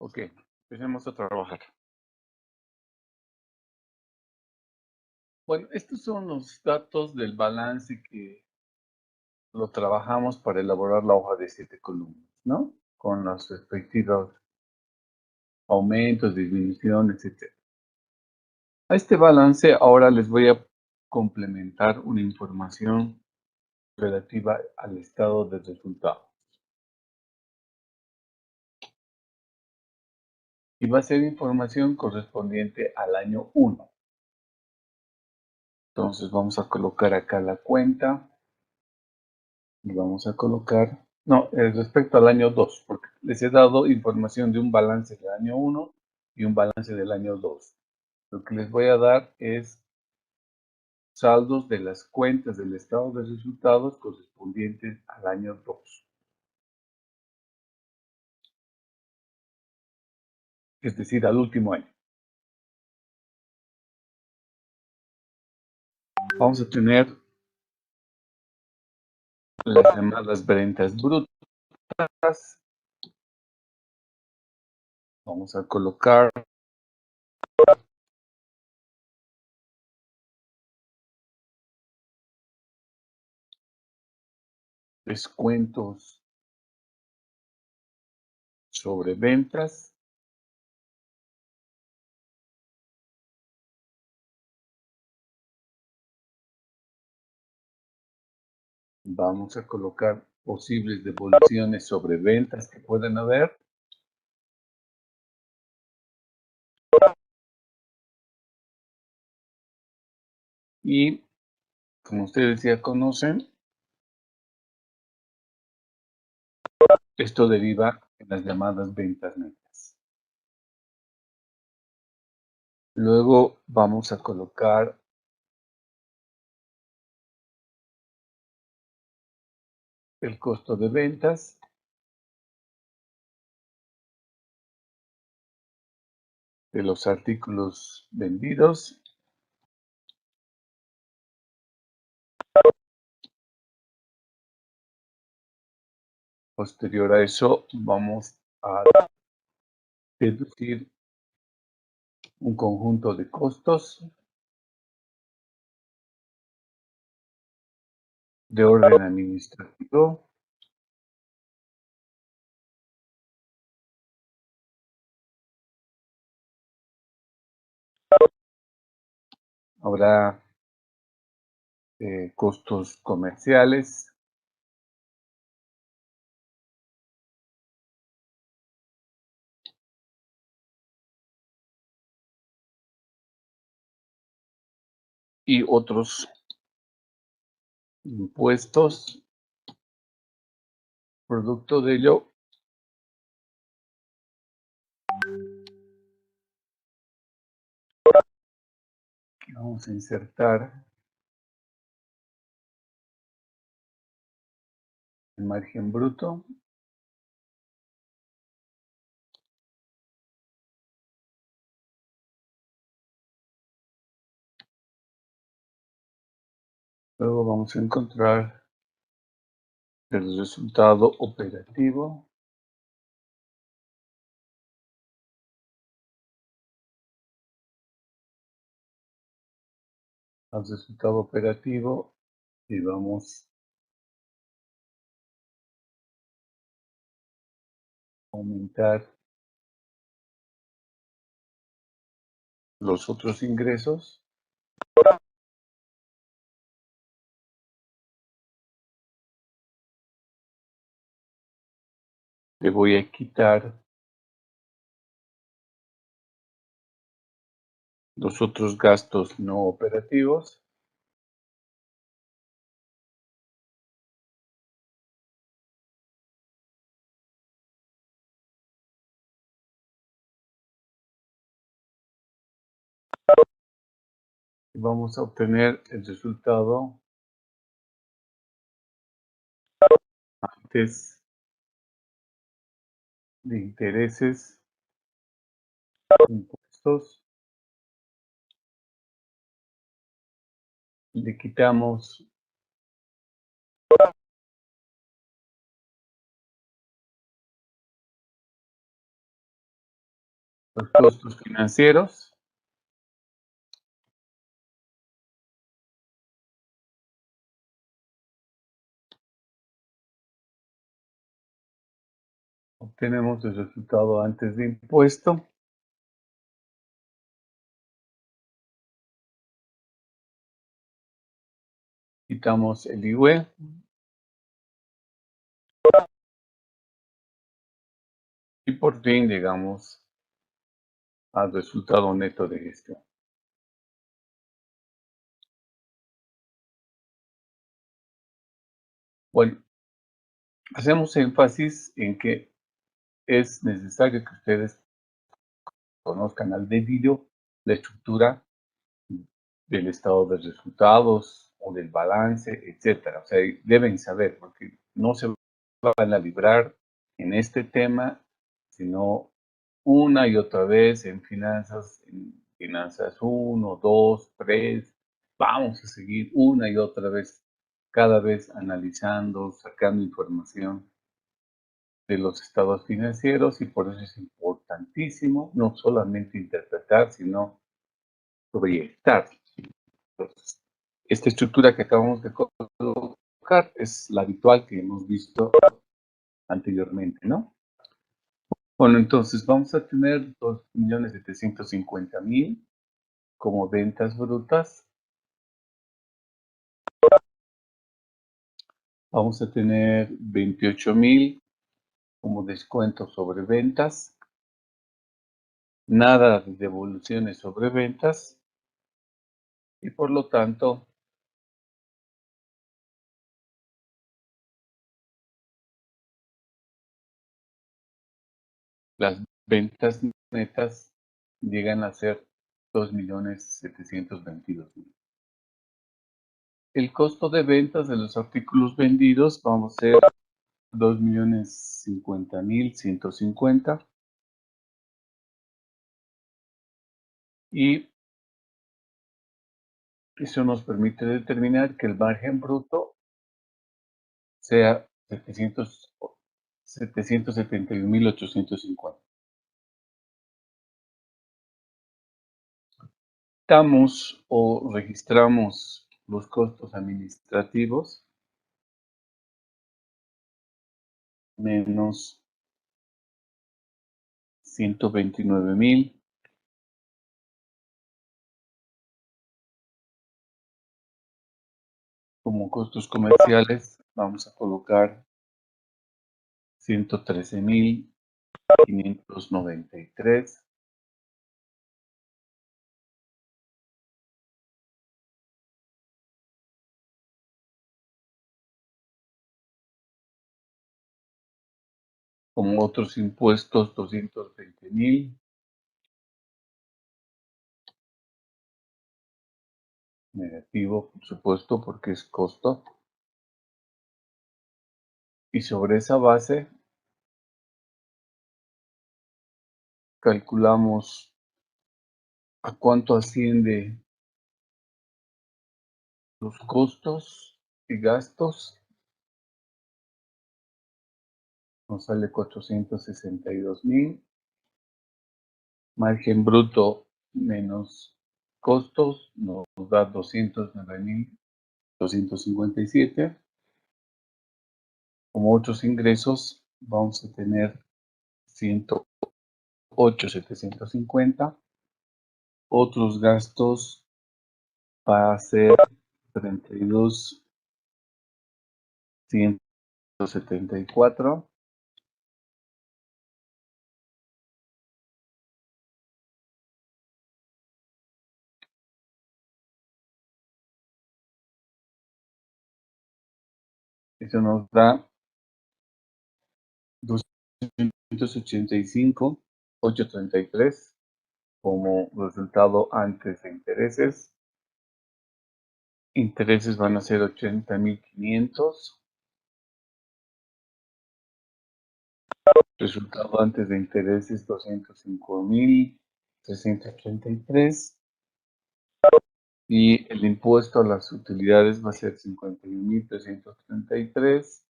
Ok, empecemos a trabajar. Bueno, estos son los datos del balance que lo trabajamos para elaborar la hoja de 7 columnas, ¿no? Con los respectivos aumentos, disminuciones, etc. A este balance ahora les voy a complementar una información relativa al estado de resultados. Y va a ser información correspondiente al año 1. Entonces vamos a colocar acá la cuenta y vamos a colocar, no, respecto al año 2, porque les he dado información de un balance del año 1 y un balance del año 2. Lo que les voy a dar es saldos de las cuentas del estado de resultados correspondientes al año 2. Es decir, al último año. Vamos a tener las llamadas ventas brutas. Vamos a colocar descuentos sobre ventas. Vamos a colocar posibles devoluciones sobre ventas que pueden haber. Y como ustedes ya conocen, esto deriva en las llamadas ventas netas. Luego vamos a colocar el costo de ventas. De los artículos vendidos. Posterior a eso, vamos a deducir un conjunto de costos de orden administrativo. Habrá costos comerciales. Y otros impuestos. Producto de ello, vamos a insertar el margen bruto. Luego vamos a encontrar el resultado operativo. Al resultado operativo y vamos a aumentar los otros ingresos. Le voy a quitar los otros gastos no operativos. Y vamos a obtener el resultado antes de intereses, impuestos. Le quitamos Los costos financieros. Obtenemos el resultado antes de impuesto. Quitamos el IVA. Y por fin llegamos al resultado neto de gestión. Bueno, hacemos énfasis en que es necesario que ustedes conozcan al debido la estructura del estado de resultados o del balance, etcétera. O sea, deben saber, porque no se van a librar en este tema, sino una y otra vez en finanzas 1, 2, 3. Vamos a seguir una y otra vez, cada vez analizando, sacando información de los estados financieros, y por eso es importantísimo no solamente interpretar, sino proyectar. Entonces, esta estructura que acabamos de colocar es la habitual que hemos visto anteriormente, ¿no? Bueno, entonces vamos a tener 2.750.000 como ventas brutas. Vamos a tener 28.000 como descuento sobre ventas. Nada de devoluciones sobre ventas. Y por lo tanto, las ventas netas llegan a ser 2.722.000. El costo de ventas de los artículos vendidos vamos a ser 2.050.150. Y eso nos permite determinar que el margen bruto sea 771.850. Damos o registramos los costos administrativos menos 129.000 como costos comerciales. Vamos a colocar 113.593 como otros impuestos 220.000, negativo por supuesto porque es costo, y sobre esa base calculamos a cuánto asciende los costos y gastos. Nos sale 462.000, margen bruto menos costos nos da 209.257. Como otros ingresos vamos a tener 108.750. Otros gastos va a ser 32.174. Eso nos da 285.833 como resultado antes de intereses. Intereses van a ser 80.500. Resultado antes de intereses 205.333. Y el impuesto a las utilidades va a ser 51.333.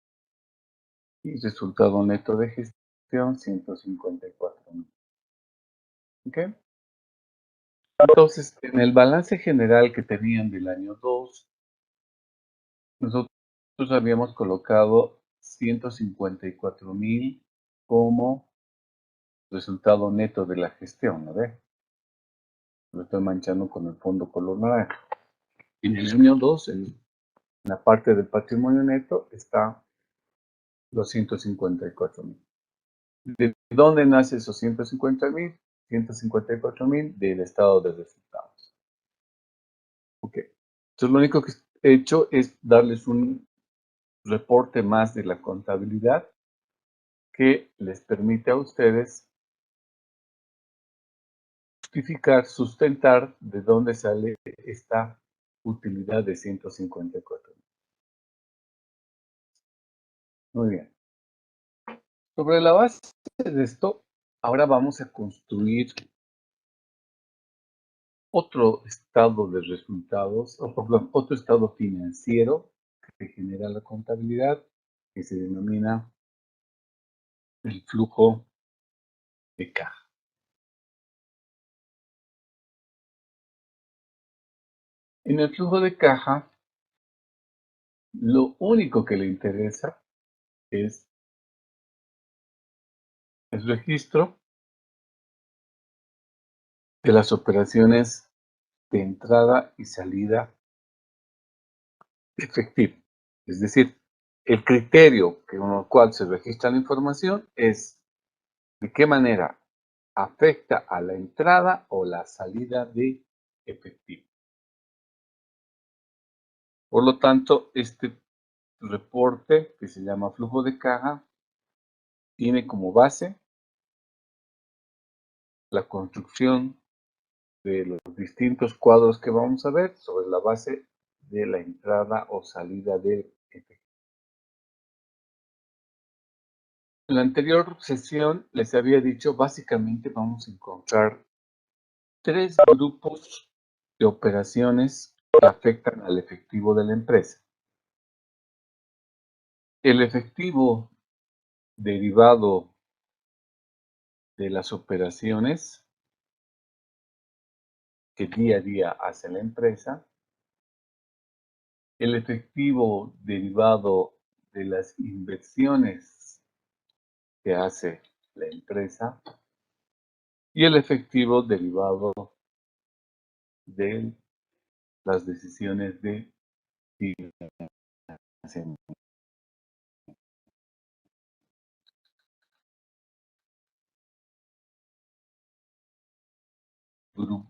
Y resultado neto de gestión 154.000. ¿Ok? Entonces, en el balance general que tenían del año 2, nosotros habíamos colocado 154,000 como resultado neto de la gestión, ¿no ve? Lo estoy manchando con el fondo color naranja. En el año 2, en la parte del patrimonio neto, está los 154,000. ¿De dónde nace esos 150,000? 154,000 del estado de resultados. Ok. Entonces, lo único que he hecho es darles un reporte más de la contabilidad que les permite a ustedes justificar, sustentar de dónde sale esta utilidad de 154. Muy bien. Sobre la base de esto, ahora vamos a construir otro estado de resultados, o perdón, otro estado financiero que genera la contabilidad, que se denomina el flujo de caja. En el flujo de caja, lo único que le interesa es el registro de las operaciones de entrada y salida efectiva. Es decir, el criterio con el cual se registra la información es de qué manera afecta a la entrada o la salida de efectivo. Por lo tanto, este reporte, que se llama flujo de caja, tiene como base la construcción de los distintos cuadros que vamos a ver sobre la base de la entrada o salida de efectivo. En la anterior sesión les había dicho, básicamente vamos a encontrar tres grupos de operaciones que afectan al efectivo de la empresa. El efectivo derivado de las operaciones que día a día hace la empresa, el efectivo derivado de las inversiones que hace la empresa y el efectivo derivado de las decisiones de financiamiento.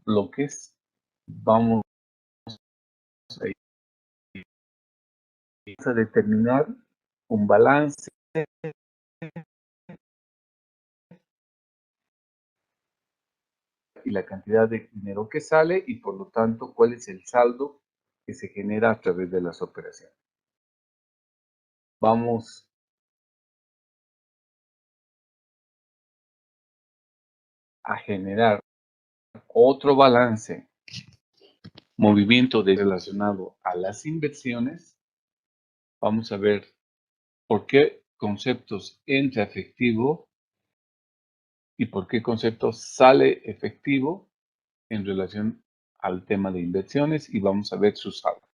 Bloques, vamos a determinar un balance y la cantidad de dinero que sale y por lo tanto cuál es el saldo que se genera a través de las operaciones. Vamos a generar otro balance, movimiento relacionado a las inversiones. Vamos a ver por qué conceptos entra efectivo y por qué conceptos sale efectivo en relación al tema de inversiones y vamos a ver su saldo.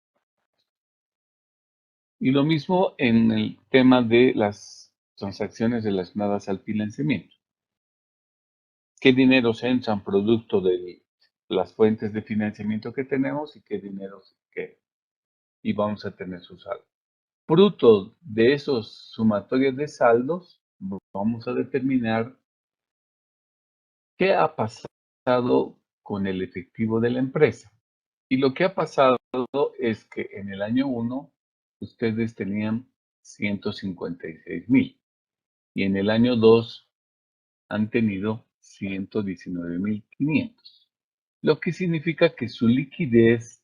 Y lo mismo en el tema de las transacciones relacionadas al financiamiento. ¿Qué dineros entran producto de las fuentes de financiamiento que tenemos y qué dinero se queda? Y vamos a tener su saldo. Fruto de esos sumatorios de saldos, vamos a determinar qué ha pasado con el efectivo de la empresa. Y lo que ha pasado es que en el año 1 ustedes tenían 156,000 y en el año 2 han tenido 119,500. Lo que significa que su liquidez,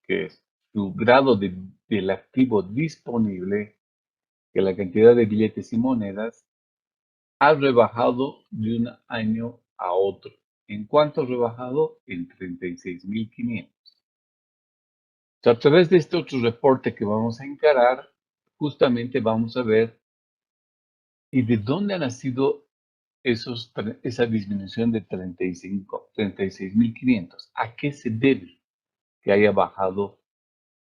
que es su grado del activo disponible, que la cantidad de billetes y monedas, ha rebajado de un año a otro. ¿En cuánto ha rebajado? En 36,500. A través de este otro reporte que vamos a encarar, justamente vamos a ver y de dónde ha nacido esa disminución de 36.500. ¿A qué se debe que haya bajado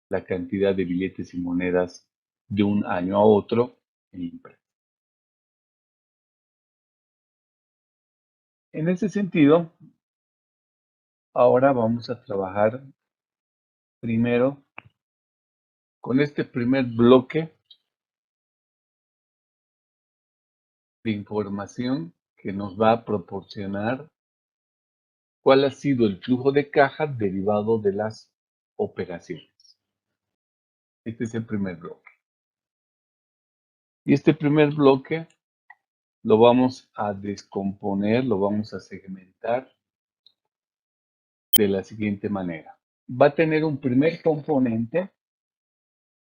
la cantidad de billetes y monedas de un año a otro en la empresa? En ese sentido, ahora vamos a trabajar primero con este primer bloque de información que nos va a proporcionar cuál ha sido el flujo de caja derivado de las operaciones. Este es el primer bloque. Y este primer bloque lo vamos a descomponer, lo vamos a segmentar de la siguiente manera. Va a tener un primer componente,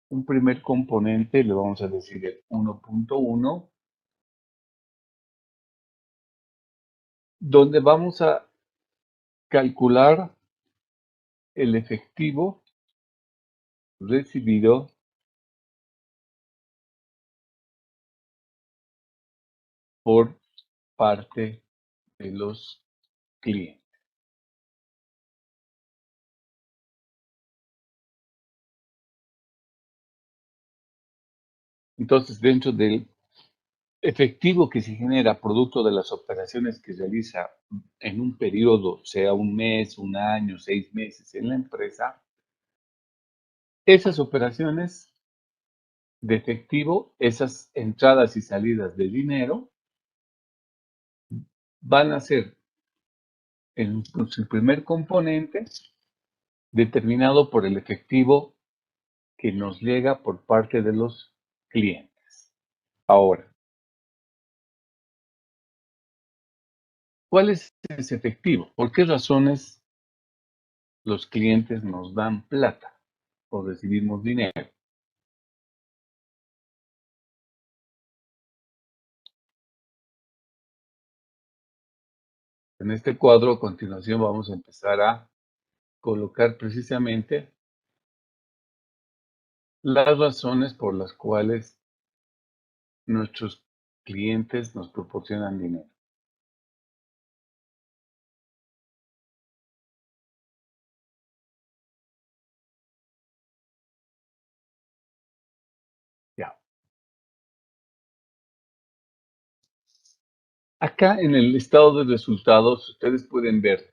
le vamos a decir el 1.1, donde vamos a calcular el efectivo recibido por parte de los clientes. Entonces, dentro del efectivo que se genera producto de las operaciones que realiza en un periodo, sea un mes, un año, 6 meses en la empresa, esas operaciones de efectivo, esas entradas y salidas de dinero, van a ser en su primer componente determinado por el efectivo que nos llega por parte de los clientes. Ahora, ¿cuál es ese efectivo? ¿Por qué razones los clientes nos dan plata o recibimos dinero? En este cuadro, a continuación, vamos a empezar a colocar precisamente las razones por las cuales nuestros clientes nos proporcionan dinero. Ya. Acá en el estado de resultados, ustedes pueden ver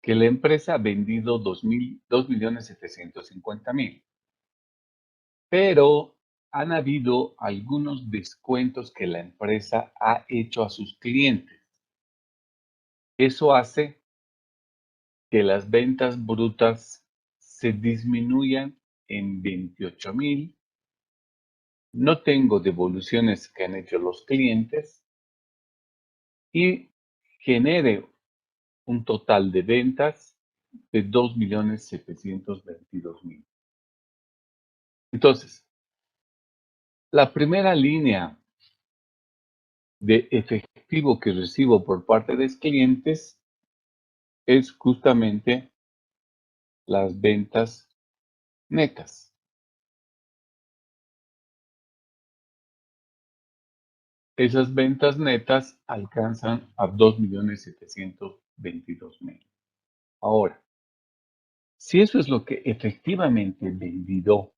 que la empresa ha vendido 2.750.000, pero han habido algunos descuentos que la empresa ha hecho a sus clientes. Eso hace que las ventas brutas se disminuyan en 28.000. No tengo devoluciones que han hecho los clientes y genere un total de ventas de 2.722.000. Entonces, la primera línea de efectivo que recibo por parte de los clientes es justamente las ventas netas. Esas ventas netas alcanzan a 2.722.000. Ahora, si eso es lo que efectivamente vendido,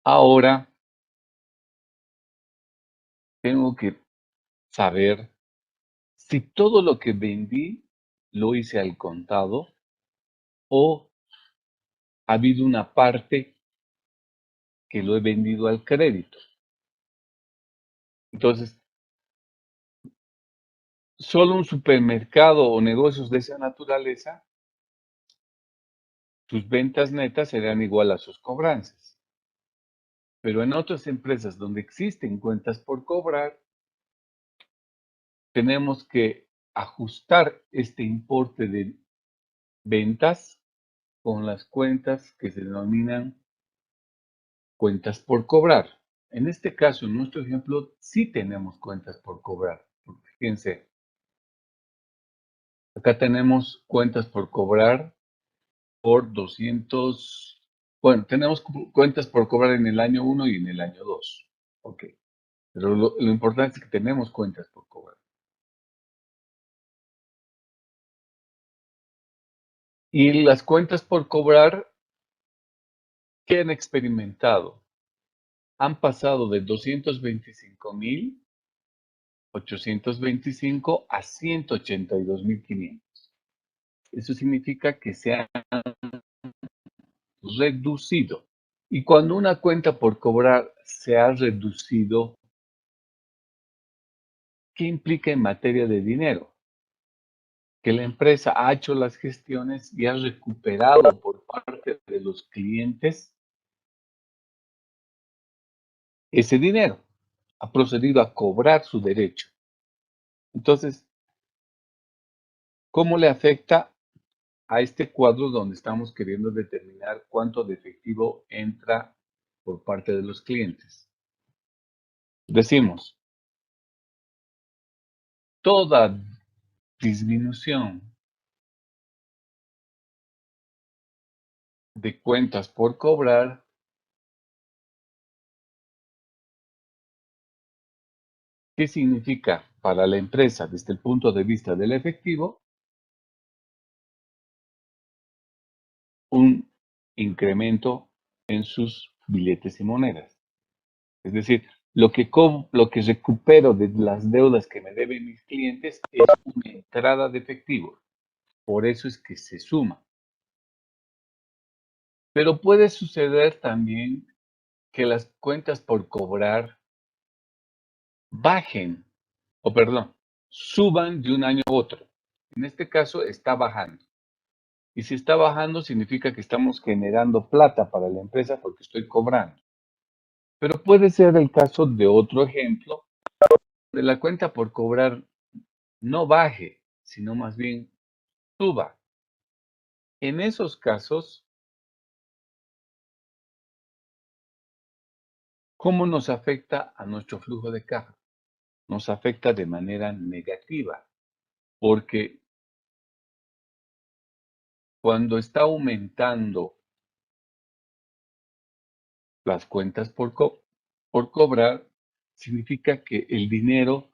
ahora tengo que saber si todo lo que vendí lo hice al contado o ha habido una parte que lo he vendido al crédito. Entonces, solo un supermercado o negocios de esa naturaleza, sus ventas netas serán igual a sus cobranzas. Pero en otras empresas donde existen cuentas por cobrar, tenemos que ajustar este importe de ventas con las cuentas que se denominan cuentas por cobrar. En este caso, en nuestro ejemplo, sí tenemos cuentas por cobrar. Fíjense, acá tenemos cuentas por cobrar por 200, bueno, tenemos cuentas por cobrar en el año 1 y en el año 2. Ok. Pero lo importante es que tenemos cuentas por cobrar. Y las cuentas por cobrar, ¿qué han experimentado? Han pasado de 225,825 a 182,500. Eso significa que se han reducido. Y cuando una cuenta por cobrar se ha reducido, ¿qué implica en materia de dinero? Que la empresa ha hecho las gestiones y ha recuperado por parte de los clientes ese dinero, ha procedido a cobrar su derecho. Entonces, ¿cómo le afecta a este cuadro donde estamos queriendo determinar cuánto de efectivo entra por parte de los clientes? Decimos, toda disminución de cuentas por cobrar, ¿qué significa para la empresa desde el punto de vista del efectivo? Un incremento en sus billetes y monedas. Es decir, lo que recupero de las deudas que me deben mis clientes es una entrada de efectivo. Por eso es que se suma. Pero puede suceder también que las cuentas por cobrar bajen, o perdón, suban de un año a otro. En este caso está bajando. Y si está bajando significa que estamos generando plata para la empresa porque estoy cobrando. Pero puede ser el caso de otro ejemplo, de la cuenta por cobrar no baje, sino más bien suba. En esos casos, ¿cómo nos afecta a nuestro flujo de caja? Nos afecta de manera negativa, porque cuando está aumentando las cuentas por cobrar, significa que el dinero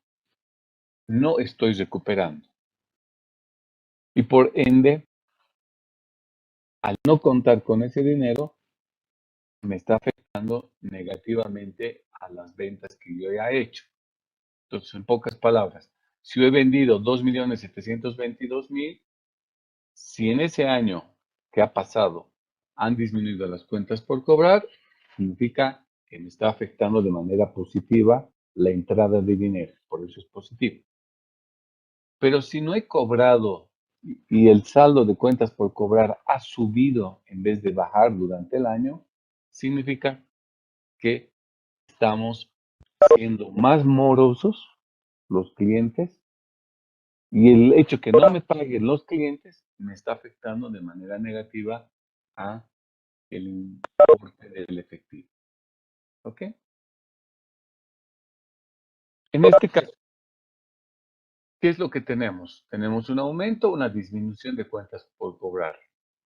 no estoy recuperando. Y por ende, al no contar con ese dinero, me está afectando negativamente a las ventas que yo ya he hecho. Entonces, en pocas palabras, si yo he vendido 2,722,000, si en ese año que ha pasado han disminuido las cuentas por cobrar, significa que me está afectando de manera positiva la entrada de dinero. Por eso es positivo. Pero si no he cobrado y el saldo de cuentas por cobrar ha subido en vez de bajar durante el año, significa que estamos siendo más morosos los clientes y el hecho que no me paguen los clientes me está afectando de manera negativa a el importe del efectivo. ¿Ok? En este caso, ¿qué es lo que tenemos? Tenemos un aumento o una disminución de cuentas por cobrar.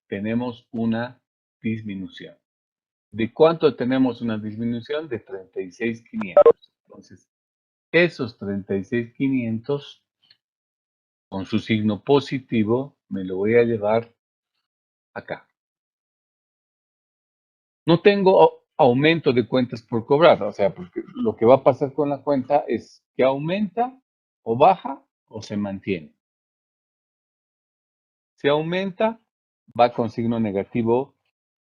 Tenemos una disminución. ¿De cuánto tenemos una disminución? De 36,500. Entonces, esos 36,500 con su signo positivo me lo voy a llevar acá. No tengo aumento de cuentas por cobrar, o sea, porque lo que va a pasar con la cuenta es que aumenta o baja o se mantiene. Si aumenta, va con signo negativo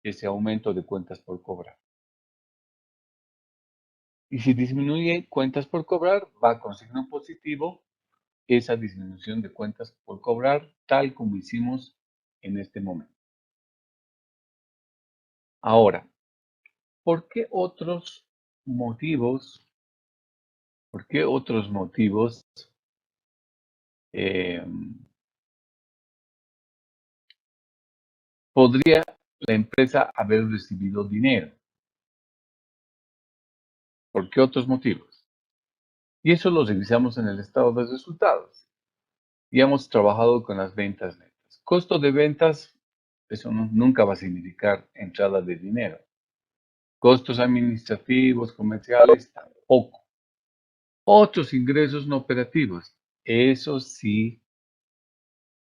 ese aumento de cuentas por cobrar. Y si disminuye cuentas por cobrar, va con signo positivo esa disminución de cuentas por cobrar, tal como hicimos en este momento. Ahora, ¿por qué otros motivos, por qué otros motivos eh, podría la empresa haber recibido dinero? ¿Por qué otros motivos? Y eso lo revisamos en el estado de resultados. Y hemos trabajado con las ventas netas. Costo de ventas, eso nunca va a significar entrada de dinero. Costos administrativos, comerciales, tampoco. Otros ingresos no operativos. Eso sí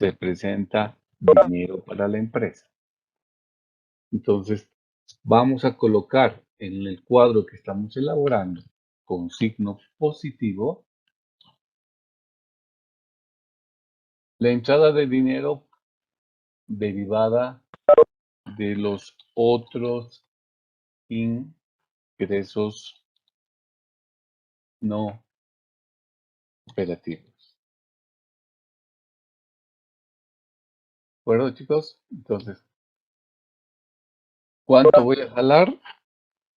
representa dinero para la empresa. Entonces, vamos a colocar en el cuadro que estamos elaborando con signo positivo la entrada de dinero derivada de los otros ingresos no operativos. ¿De acuerdo, chicos? Entonces, ¿cuánto voy a jalar?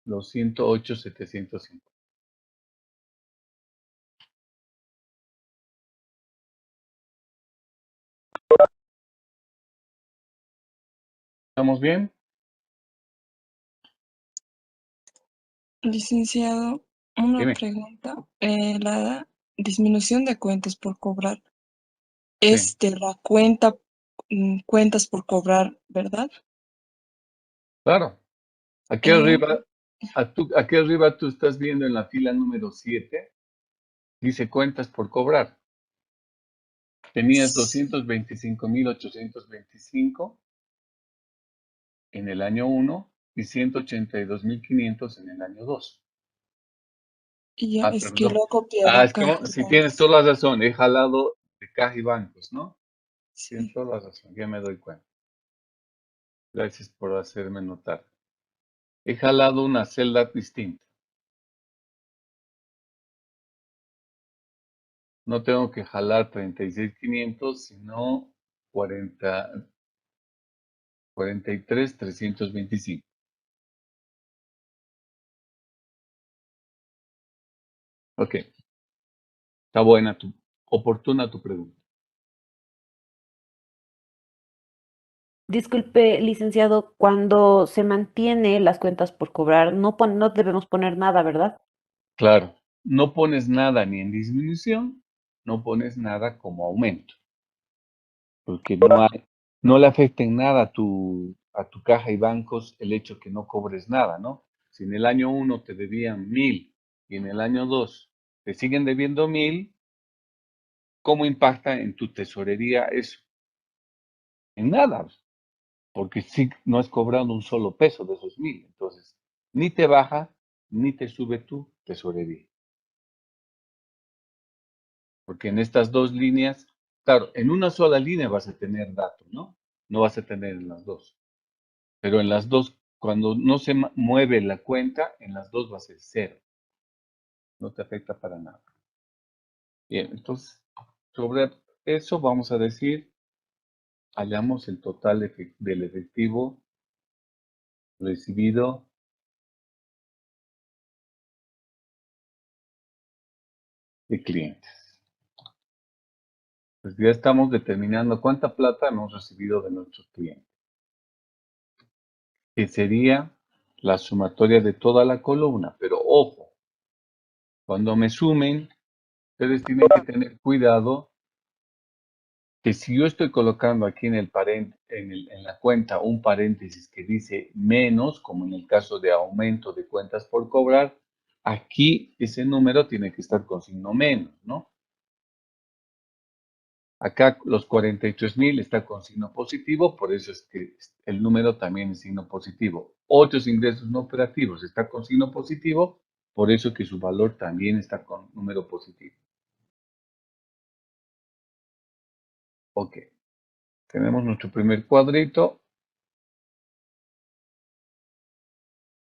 Los 108,705. ¿Estamos bien? Licenciado, una Dime. pregunta. La disminución de cuentas por cobrar Sí, es de la cuenta, cuentas por cobrar, ¿verdad? claro. Aquí Eh, arriba, aquí arriba tú estás viendo en la fila número 7, dice cuentas por cobrar. Tenías sí, 225,825 en el año 1 y 182,500 en el año 2. ya Ah, es que perdón. lo he copiado Ah, es acá. que si tienes toda la razón, he jalado de caja y bancos, ¿no? Tienes Sí, toda la razón, ya me doy cuenta. Gracias por hacerme notar. He jalado una celda distinta. No tengo que jalar 36,500, sino 43,325. Ok, está buena oportuna tu pregunta. Disculpe, licenciado, cuando se mantiene las cuentas por cobrar, no debemos poner nada, ¿verdad? Claro, no pones nada ni en disminución, no pones nada como aumento, porque no le afecta en nada a tu caja y bancos el hecho que no cobres nada, ¿no? Si en el año 1 te debían 1,000 y en el año 2 te siguen debiendo 1,000, ¿cómo impacta en tu tesorería eso? En nada, porque sí no has cobrado un solo peso de esos 1,000, entonces ni te baja ni te sube tu tesorería. Porque en estas dos líneas, claro, en una sola línea vas a tener datos, ¿no? No vas a tener en las dos. Pero en las dos, cuando no se mueve la cuenta, en las dos va a ser cero. No te afecta para nada. Bien, entonces, sobre eso vamos a decir, hallamos el total del efectivo recibido de clientes. Pues ya estamos determinando cuánta plata hemos recibido de nuestros clientes, que sería la sumatoria de toda la columna. Pero ojo, cuando me sumen, ustedes tienen que tener cuidado que si yo estoy colocando aquí en la cuenta un paréntesis que dice menos, como en el caso de aumento de cuentas por cobrar, aquí ese número tiene que estar con signo menos, ¿no? Acá los 43,000 está con signo positivo, por eso es que el número también es signo positivo. Otros ingresos no operativos está con signo positivo, por eso que su valor también está con número positivo. Ok, tenemos nuestro primer cuadrito,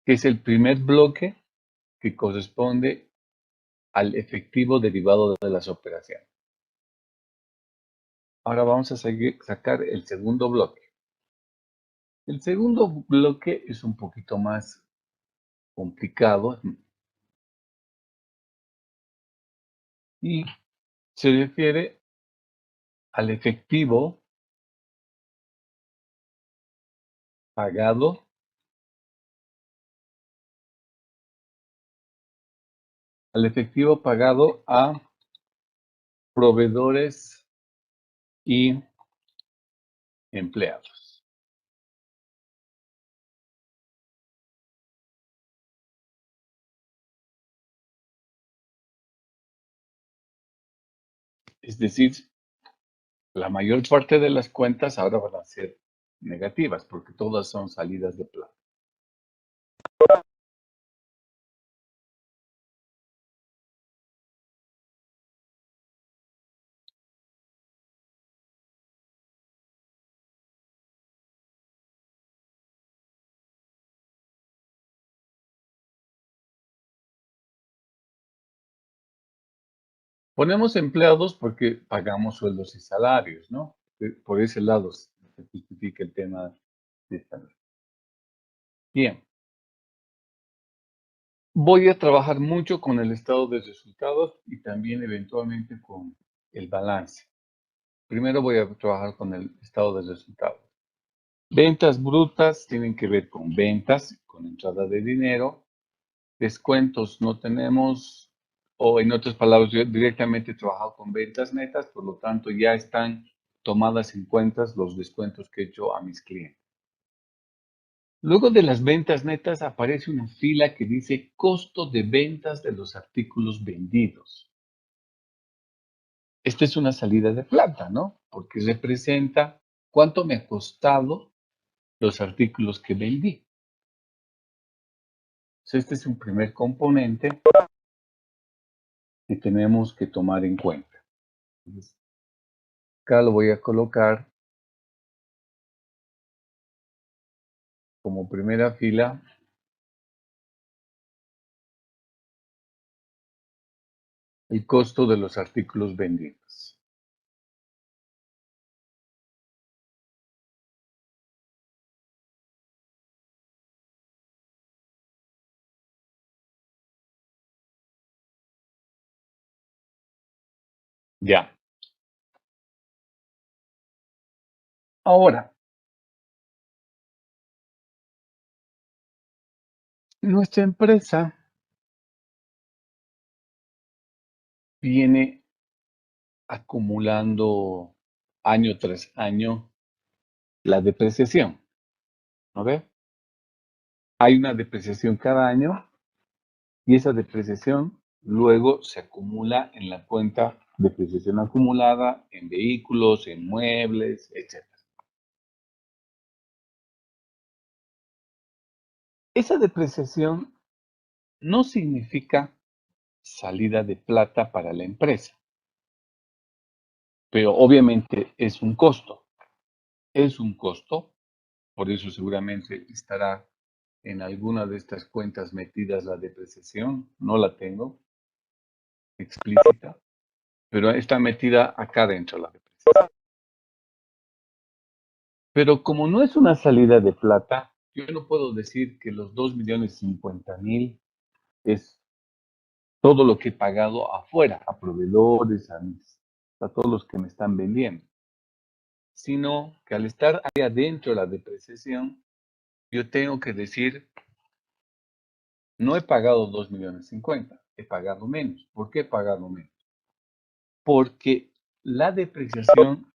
que es el primer bloque que corresponde al efectivo derivado de las operaciones. Ahora vamos a sacar el segundo bloque. El segundo bloque es un poquito más complicado y se refiere al efectivo pagado a proveedores y empleados. Es decir, la mayor parte de las cuentas ahora van a ser negativas porque todas son salidas de plata. Ponemos empleados porque pagamos sueldos y salarios, ¿no? Por ese lado se justifica el tema de salario. Bien. Voy a trabajar mucho con el estado de resultados y también eventualmente con el balance. Primero voy a trabajar con el estado de resultados. Ventas brutas tienen que ver con ventas, con entrada de dinero. Descuentos no tenemos, o en otras palabras, yo directamente he trabajado con ventas netas, por lo tanto ya están tomadas en cuenta los descuentos que he hecho a mis clientes. Luego de las ventas netas aparece una fila que dice costo de ventas de los artículos vendidos. Esta es una salida de plata, ¿no? Porque representa cuánto me ha costado los artículos que vendí. Este es un primer componente que tenemos que tomar en cuenta. Entonces, acá lo voy a colocar como primera fila. El costo de los artículos vendidos. Ya. Ahora, nuestra empresa viene acumulando año tras año la depreciación, ¿no ve? Hay una depreciación cada año y esa depreciación luego se acumula en la cuenta de depreciación acumulada en vehículos, en muebles, etc. Esa depreciación no significa salida de plata para la empresa, pero obviamente es un costo. Es un costo, por eso seguramente estará en alguna de estas cuentas metidas la depreciación, no la tengo explícita, pero está metida acá dentro la depreciación. Pero como no es una salida de plata, yo no puedo decir que los 2.050.000 es todo lo que he pagado afuera, a proveedores, a todos los que me están vendiendo, sino que al estar ahí adentro de la depreciación, yo tengo que decir, no he pagado 2.050.000, he pagado menos. ¿Por qué he pagado menos? Porque la depreciación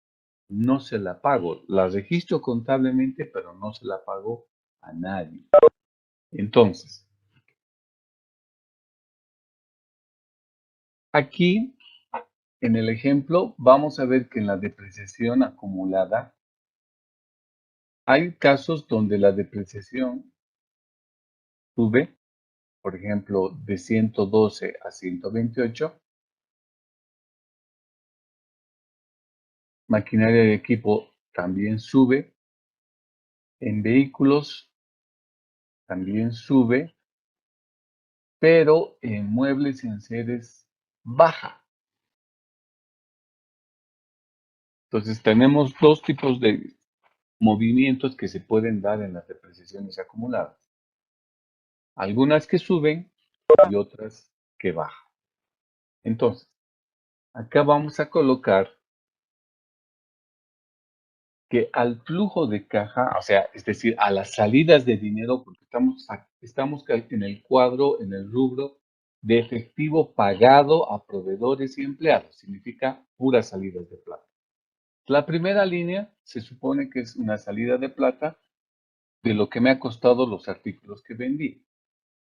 no se la pago, la registro contablemente, pero no se la pago a nadie. Entonces, aquí en el ejemplo vamos a ver que en la depreciación acumulada hay casos donde la depreciación sube, por ejemplo, de 112 a 128. Maquinaria de equipo también sube. En vehículos también sube, pero en muebles y enseres baja. Entonces tenemos dos tipos de movimientos que se pueden dar en las depreciaciones acumuladas. Algunas que suben y otras que bajan. Entonces, acá vamos a colocar que al flujo de caja, o sea, es decir, a las salidas de dinero, porque estamos en el cuadro, en el rubro de efectivo pagado a proveedores y empleados, significa puras salidas de plata. La primera línea se supone que es una salida de plata de lo que me ha costado los artículos que vendí,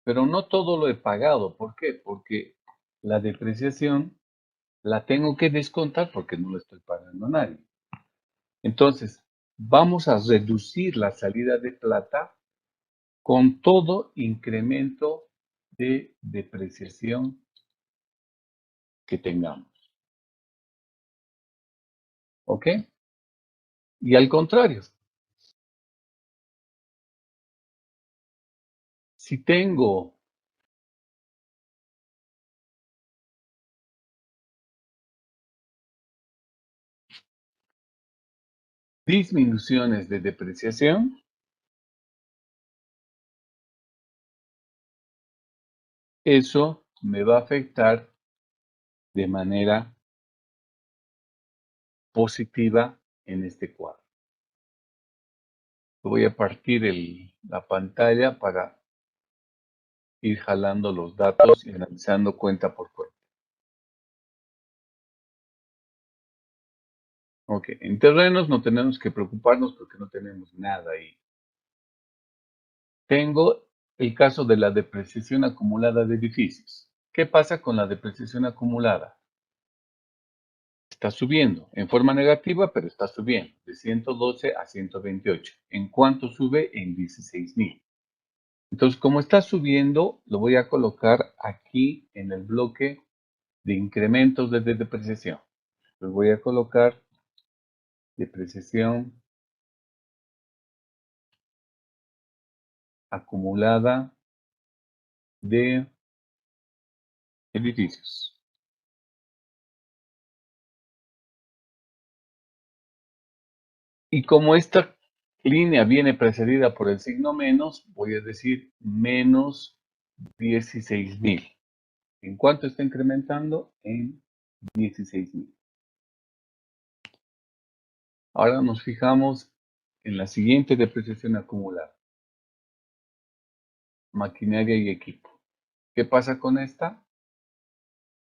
pero no todo lo he pagado. ¿Por qué? Porque la depreciación la tengo que descontar porque no la estoy pagando a nadie. Entonces, vamos a reducir la salida de plata con todo incremento de depreciación que tengamos. ¿Ok? Y al contrario, si tengo disminuciones de depreciación, eso me va a afectar de manera positiva en este cuadro. Voy a partir la pantalla para ir jalando los datos y analizando cuenta por cuenta. Ok, en terrenos no tenemos que preocuparnos porque no tenemos nada ahí. Tengo el caso de la depreciación acumulada de edificios. ¿Qué pasa con la depreciación acumulada? Está subiendo en forma negativa, pero está subiendo de 112 a 128. ¿En cuánto sube? En 16,000. Entonces, como está subiendo, lo voy a colocar aquí en el bloque de incrementos de depreciación. Lo voy a colocar depreciación acumulada de edificios. Y como esta línea viene precedida por el signo menos, voy a decir menos 16,000. ¿En cuánto está incrementando? En 16,000. Ahora nos fijamos en la siguiente depreciación acumulada. Maquinaria y equipo. ¿Qué pasa con esta?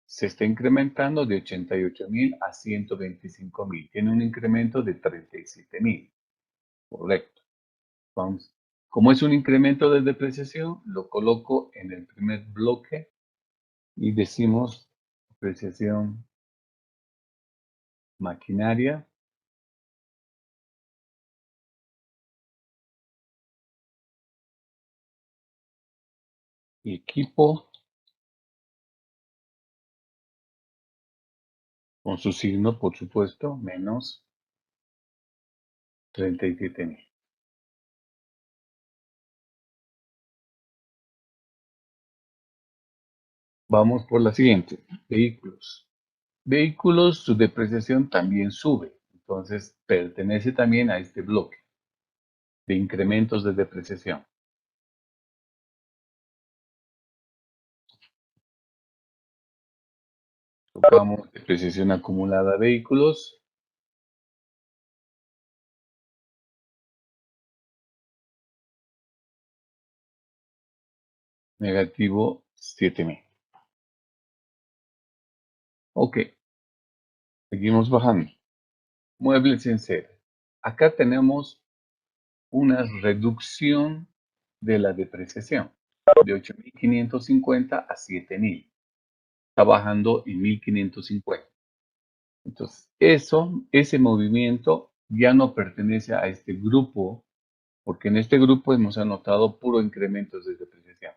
Se está incrementando de 88,000 a 125,000. Tiene un incremento de 37,000. Correcto. Vamos. Como es un incremento de depreciación, lo coloco en el primer bloque y decimos depreciación maquinaria y equipo con su signo, por supuesto, menos 37,000. Vamos por la siguiente, vehículos. Vehículos, su depreciación también sube, entonces pertenece también a este bloque de incrementos de depreciación. Tocamos depreciación acumulada de vehículos. Negativo 7,000. Ok, seguimos bajando. Muebles en serie. Acá tenemos una reducción de la depreciación de 8,550 a 7,000. Está bajando en 1,550. Entonces, ese movimiento ya no pertenece a este grupo, porque en este grupo hemos anotado puro incrementos de depreciación.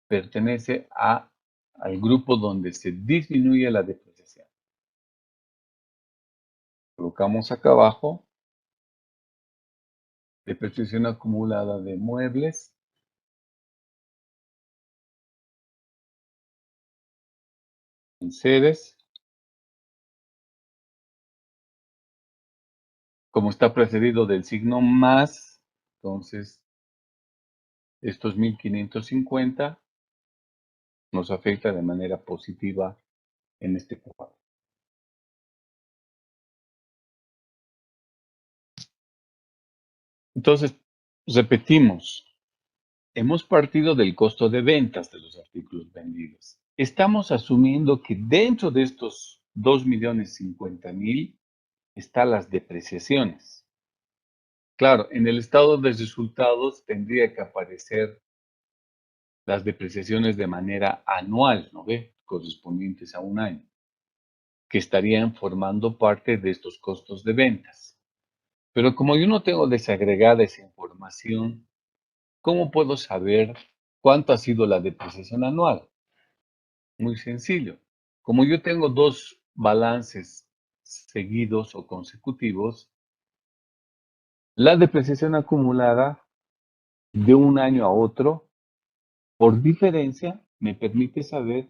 Pertenece al grupo donde se disminuye la depreciación. Colocamos acá abajo depreciación acumulada de muebles, enseres. Como está precedido del signo más, entonces estos 1,550 nos afecta de manera positiva en este cuadro. Entonces, repetimos, hemos partido del costo de ventas de los artículos vendidos. Estamos asumiendo que dentro de estos 2,050,000 están las depreciaciones. Claro, en el estado de resultados tendría que aparecer las depreciaciones de manera anual, ¿no ve? Correspondientes a un año. que estarían formando parte de estos costos de ventas. Pero como yo no tengo desagregada esa información, ¿cómo puedo saber cuánto ha sido la depreciación anual? Muy sencillo. Como yo tengo dos balances seguidos o consecutivos, la depreciación acumulada de un año a otro, por diferencia, me permite saber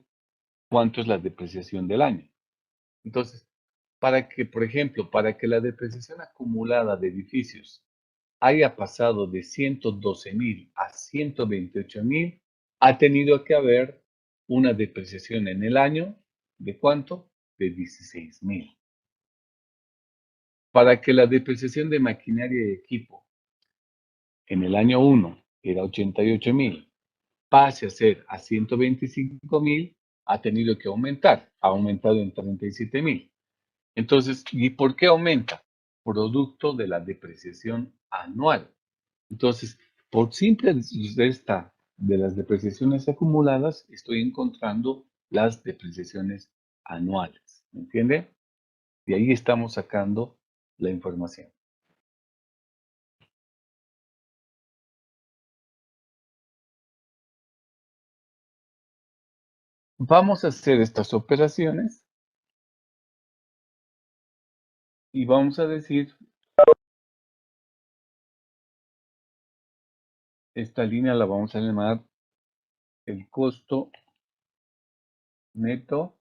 cuánto es la depreciación del año. Entonces, por ejemplo, para que la depreciación acumulada de edificios haya pasado de 112,000 a 128,000, ha tenido que haber una depreciación en el año ¿de cuánto? De 16,000. Para que la depreciación de maquinaria y equipo en el año 1 era 88,000, pase a ser a 125,000, ha tenido que aumentar, ha aumentado en 37,000. Entonces, ¿y por qué aumenta? Producto de la depreciación anual. Entonces, por simple resta de las depreciaciones acumuladas, estoy encontrando las depreciaciones anuales. ¿Me entiende? Y ahí estamos sacando la información. Vamos a hacer estas operaciones y vamos a decir, esta línea la vamos a llamar el costo neto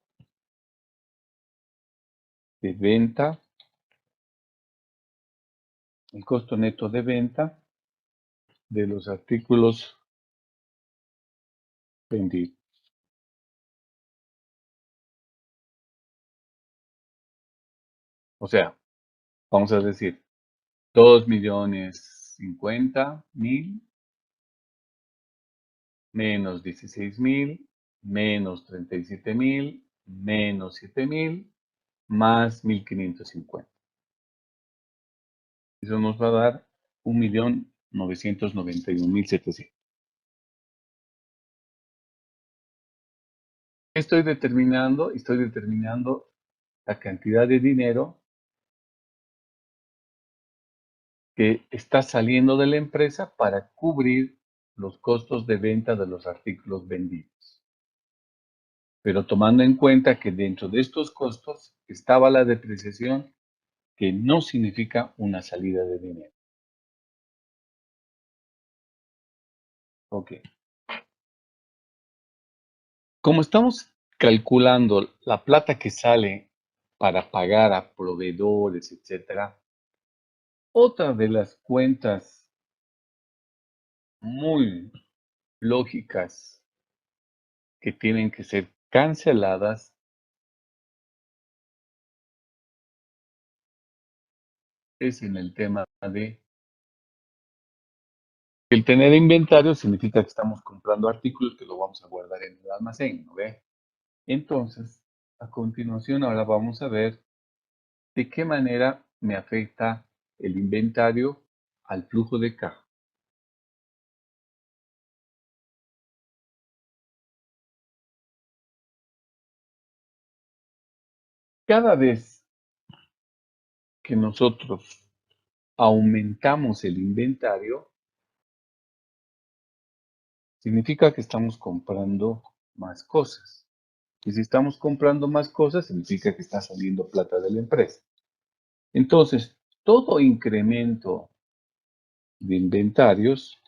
de venta, el costo neto de venta de los artículos vendidos. O sea, vamos a decir 2,050,000 menos 16,000 menos 37,000 menos 7,000 más 1,550. Eso nos va a dar 1,991,700. Estoy determinando la cantidad de dinero que está saliendo de la empresa para cubrir los costos de venta de los artículos vendidos. Pero tomando en cuenta que dentro de estos costos estaba la depreciación, que no significa una salida de dinero. Ok. Como estamos calculando la plata que sale para pagar a proveedores, etcétera, otra de las cuentas muy lógicas que tienen que ser canceladas es en el tema de el tener inventario significa que estamos comprando artículos que lo vamos a guardar en el almacén, ¿no ve? Entonces, a continuación ahora vamos a ver de qué manera me afecta el inventario al flujo de caja. Cada vez que nosotros aumentamos el inventario, significa que estamos comprando más cosas. Y si estamos comprando más cosas, significa que está saliendo plata de la empresa. Entonces, todo incremento de inventarios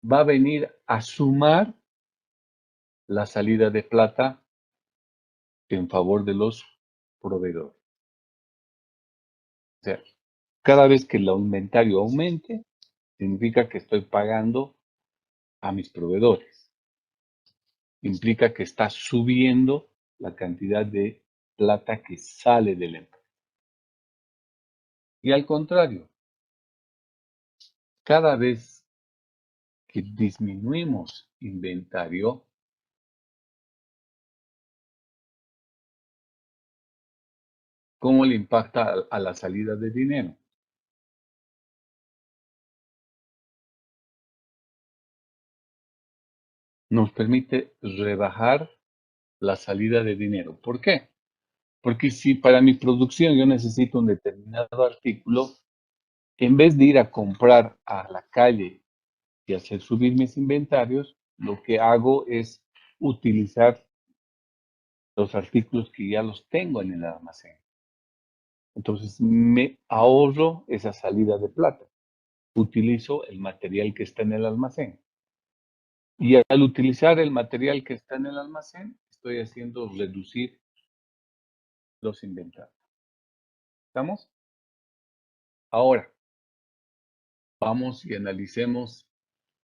va a venir a sumar la salida de plata en favor de los proveedores. O sea, cada vez que el inventario aumente, significa que estoy pagando a mis proveedores. Implica que está subiendo la cantidad de plata que sale de la empresa. Y al contrario, cada vez que disminuimos inventario, ¿cómo le impacta a la salida de dinero? Nos permite rebajar la salida de dinero. ¿Por qué? Porque si para mi producción yo necesito un determinado artículo, en vez de ir a comprar a la calle y hacer subir mis inventarios, lo que hago es utilizar los artículos que ya los tengo en el almacén. Entonces me ahorro esa salida de plata. Utilizo el material que está en el almacén. Y al utilizar el material que está en el almacén, estoy haciendo reducir los inventarios. ¿Estamos? Ahora, vamos y analicemos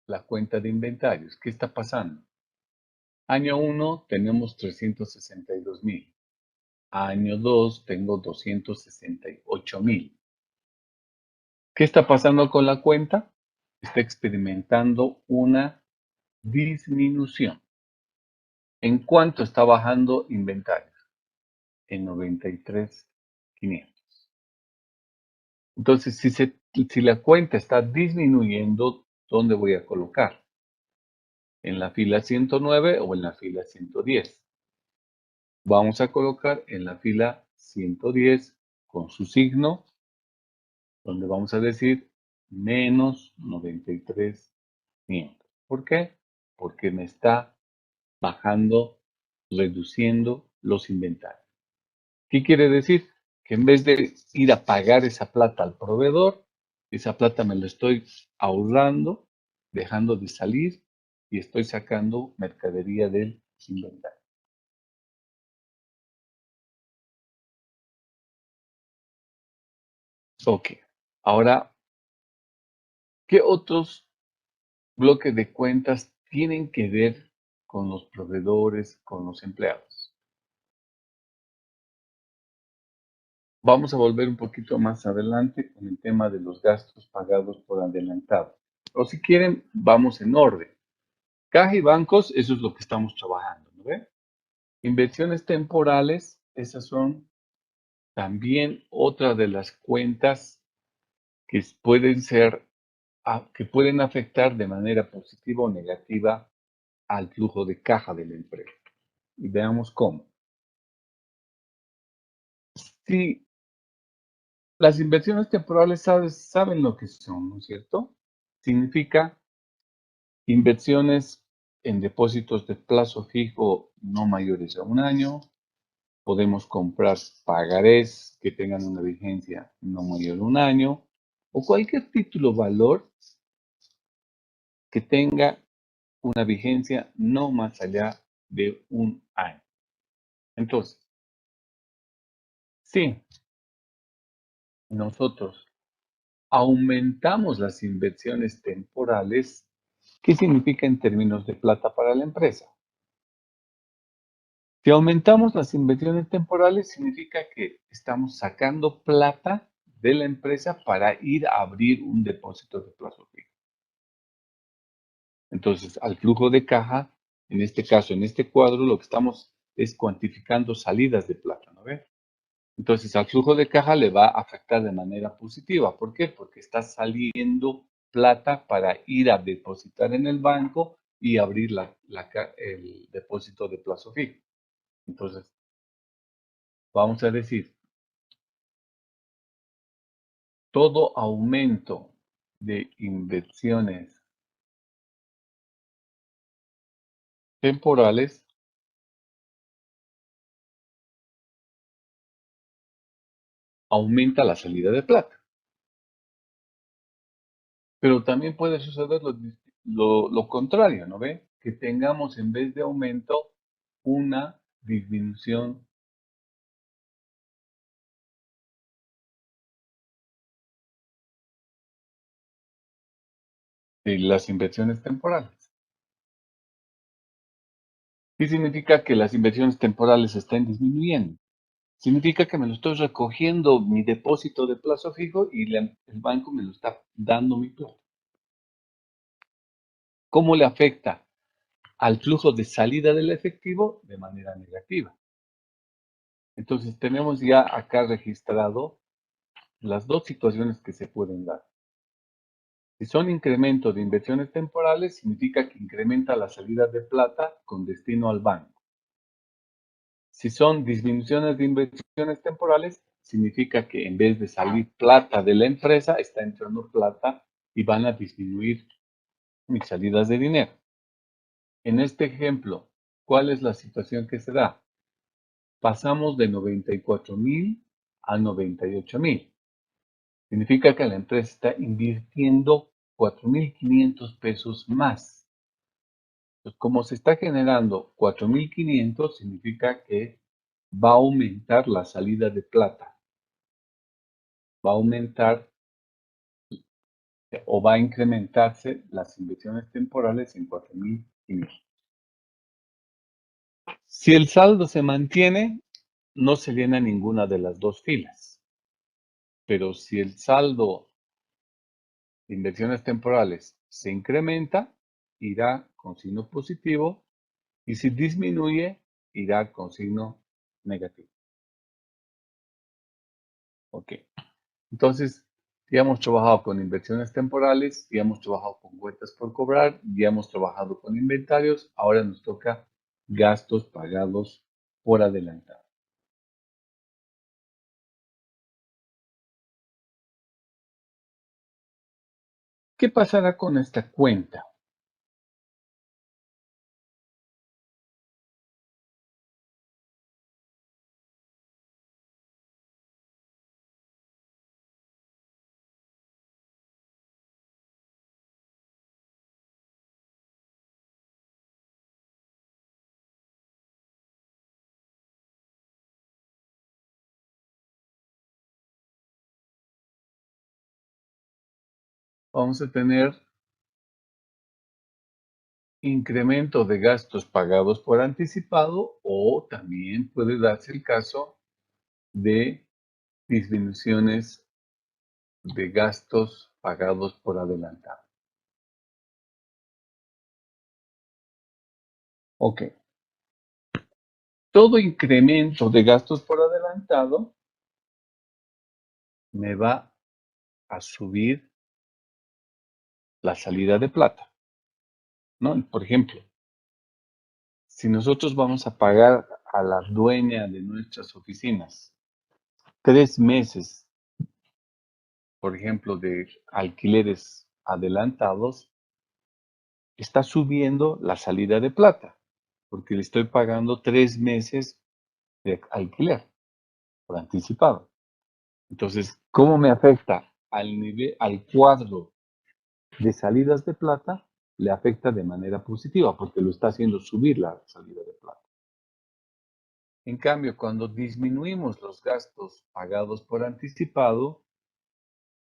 la cuenta de inventarios. ¿Qué está pasando? Año 1 tenemos 362,000. Año 2 tengo 268,000. ¿Qué está pasando con la cuenta? Está experimentando una disminución. ¿En cuánto está bajando inventarios? En 93,500. Entonces, si la cuenta está disminuyendo, ¿dónde voy a colocar? ¿En la fila 109 o en la fila 110? Vamos a colocar en la fila 110 con su signo, donde vamos a decir menos 93,500. ¿Por qué? Porque me está bajando, reduciendo los inventarios. ¿Qué quiere decir? Que en vez de ir a pagar esa plata al proveedor, esa plata me la estoy ahorrando, dejando de salir y estoy sacando mercadería del inventario. Ok, ahora, ¿qué otros bloques de cuentas tienen que ver con los proveedores, con los empleados? Vamos a volver un poquito más adelante con el tema de los gastos pagados por adelantado. O si quieren, vamos en orden. Caja y bancos, eso es lo que estamos trabajando, ¿no ven? Inversiones temporales, esas son también otra de las cuentas que que pueden afectar de manera positiva o negativa al flujo de caja de la empresa. Y veamos cómo. Si las inversiones temporales saben lo que son, ¿no es cierto? Significa inversiones en depósitos de plazo fijo no mayores a un año. Podemos comprar pagarés que tengan una vigencia no mayor a un año o cualquier título valor que tenga una vigencia no más allá de un año. Entonces, si nosotros aumentamos las inversiones temporales, ¿qué significa en términos de plata para la empresa? Si aumentamos las inversiones temporales, significa que estamos sacando plata de la empresa para ir a abrir un depósito de plazo fijo. Entonces, al flujo de caja, en este caso, en este cuadro, lo que estamos es cuantificando salidas de plata, ¿no ves? Entonces, al flujo de caja le va a afectar de manera positiva. ¿Por qué? Porque está saliendo plata para ir a depositar en el banco y abrir el depósito de plazo fijo. Entonces, vamos a decir, todo aumento de inversiones temporales aumenta la salida de plata. Pero también puede suceder lo contrario, ¿no ve? Que tengamos en vez de aumento una disminución de las inversiones temporales. ¿Qué significa que las inversiones temporales estén disminuyendo? Significa que me lo estoy recogiendo mi depósito de plazo fijo y el banco me lo está dando mi plata. ¿Cómo le afecta al flujo de salida del efectivo? De manera negativa. Entonces tenemos ya acá registrado las dos situaciones que se pueden dar. Si son incrementos de inversiones temporales, significa que incrementa la salida de plata con destino al banco. Si son disminuciones de inversiones temporales, significa que en vez de salir plata de la empresa, está entrando plata y van a disminuir mis salidas de dinero. En este ejemplo, ¿cuál es la situación que se da? Pasamos de 94,000 a 98,000. Significa que la empresa está invirtiendo 4,500 pesos más. Entonces, como se está generando 4,500, significa que va a aumentar la salida de plata. Va a aumentar o va a incrementarse las inversiones temporales en 4,500. Si el saldo se mantiene, no se llena ninguna de las dos filas. Pero si el saldo de inversiones temporales se incrementa, irá con signo positivo, y si disminuye, irá con signo negativo. Ok. Entonces, ya hemos trabajado con inversiones temporales, ya hemos trabajado con cuentas por cobrar, ya hemos trabajado con inventarios, ahora nos toca gastos pagados por adelantado. ¿Qué pasará con esta cuenta? Vamos a tener incremento de gastos pagados por anticipado, o también puede darse el caso de disminuciones de gastos pagados por adelantado. Ok. Todo incremento de gastos por adelantado me va a subir la salida de plata, ¿no? Por ejemplo, si nosotros vamos a pagar a la dueña de nuestras oficinas 3 meses, por ejemplo, de alquileres adelantados, está subiendo la salida de plata, porque le estoy pagando 3 meses de alquiler por anticipado. Entonces, ¿cómo me afecta al nivel, al cuadro de salidas de plata? Le afecta de manera positiva, porque lo está haciendo subir la salida de plata. En cambio, cuando disminuimos los gastos pagados por anticipado,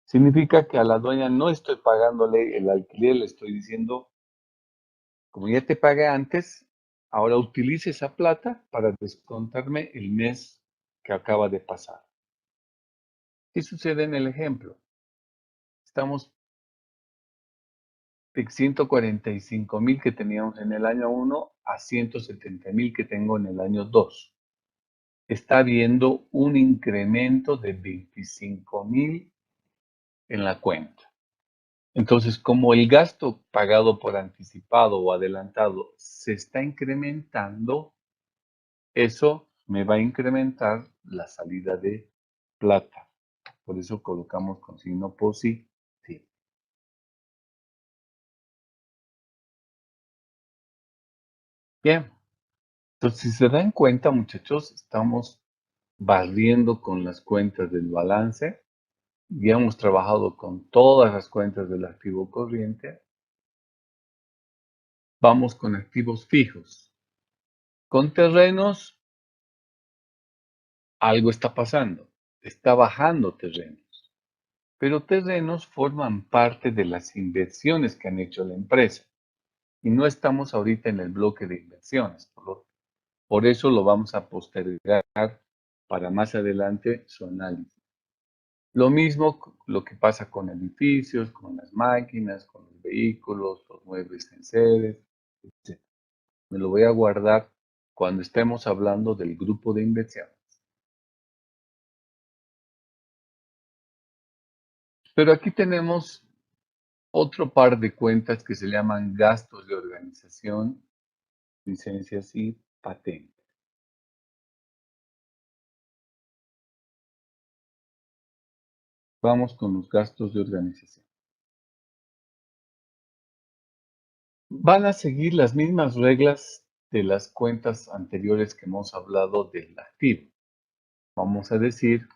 significa que a la dueña no estoy pagándole el alquiler, le estoy diciendo, como ya te pagué antes, ahora utilice esa plata para descontarme el mes que acaba de pasar. ¿Qué sucede en el ejemplo? Estamos de 145,000 que teníamos en el año 1 a 170,000 que tengo en el año 2. Está habiendo un incremento de 25,000 en la cuenta. Entonces, como el gasto pagado por anticipado o adelantado se está incrementando, eso me va a incrementar la salida de plata. Por eso colocamos con signo positivo. Bien. Entonces, si se dan cuenta, muchachos, estamos barriendo con las cuentas del balance. Ya hemos trabajado con todas las cuentas del activo corriente. Vamos con activos fijos. Con terrenos, algo está pasando. Está bajando terrenos. Pero terrenos forman parte de las inversiones que han hecho la empresa. Y no estamos ahorita en el bloque de inversiones. Por eso lo vamos a postergar para más adelante su análisis. Lo mismo lo que pasa con edificios, con las máquinas, con los vehículos, los muebles en sedes, etc. Me lo voy a guardar cuando estemos hablando del grupo de inversiones. Pero aquí tenemos otro par de cuentas que se llaman gastos de organización, licencias y patentes. Vamos con los gastos de organización. Van a seguir las mismas reglas de las cuentas anteriores que hemos hablado del activo. Vamos a decir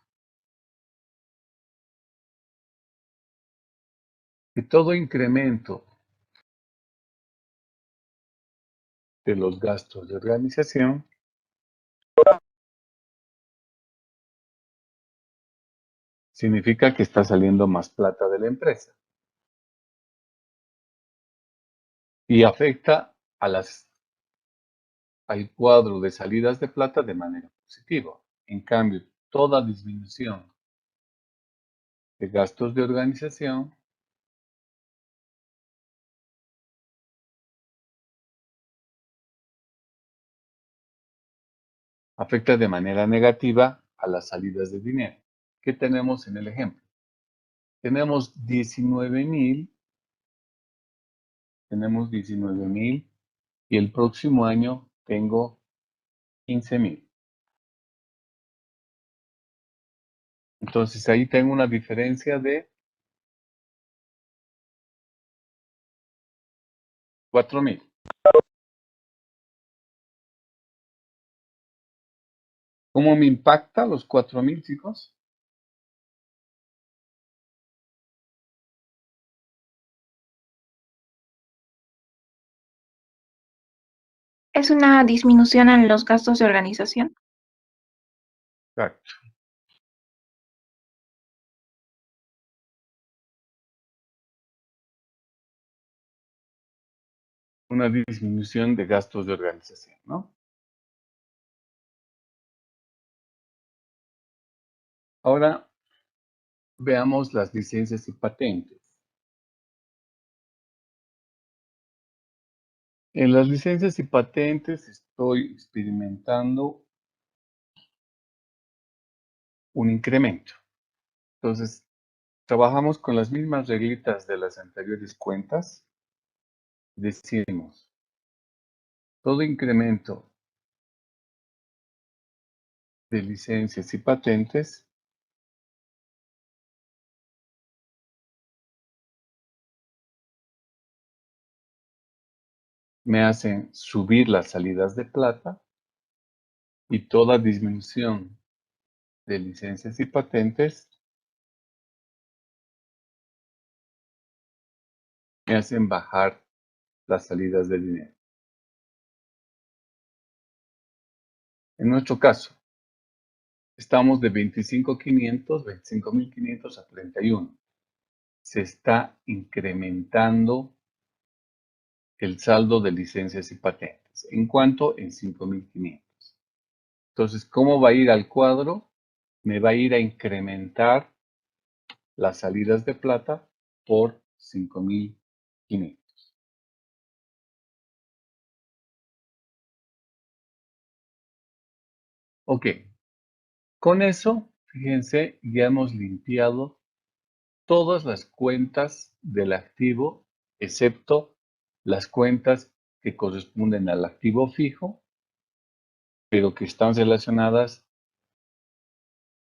que todo incremento de los gastos de organización significa que está saliendo más plata de la empresa y afecta al cuadro de salidas de plata de manera positiva. En cambio, toda disminución de gastos de organización afecta de manera negativa a las salidas de dinero. ¿Qué tenemos en el ejemplo? Tenemos 19,000 y el próximo año tengo 15,000. Entonces ahí tengo una diferencia de 4,000. ¿Cómo me impacta los 4,000, chicos? Es una disminución en los gastos de organización. Exacto. Una disminución de gastos de organización, ¿no? Ahora veamos las licencias y patentes. En las licencias y patentes estoy experimentando un incremento. Entonces, trabajamos con las mismas reglitas de las anteriores cuentas. Decimos, todo incremento de licencias y patentes me hacen subir las salidas de plata y toda disminución de licencias y patentes me hacen bajar las salidas de dinero. En nuestro caso, estamos de 25,500 a 31. Se está incrementando el saldo de licencias y patentes. ¿En cuánto? En 5,500. Entonces, ¿cómo va a ir al cuadro? Me va a ir a incrementar las salidas de plata por 5,500. Ok, con eso, fíjense, ya hemos limpiado todas las cuentas del activo, excepto las cuentas que corresponden al activo fijo, pero que están relacionadas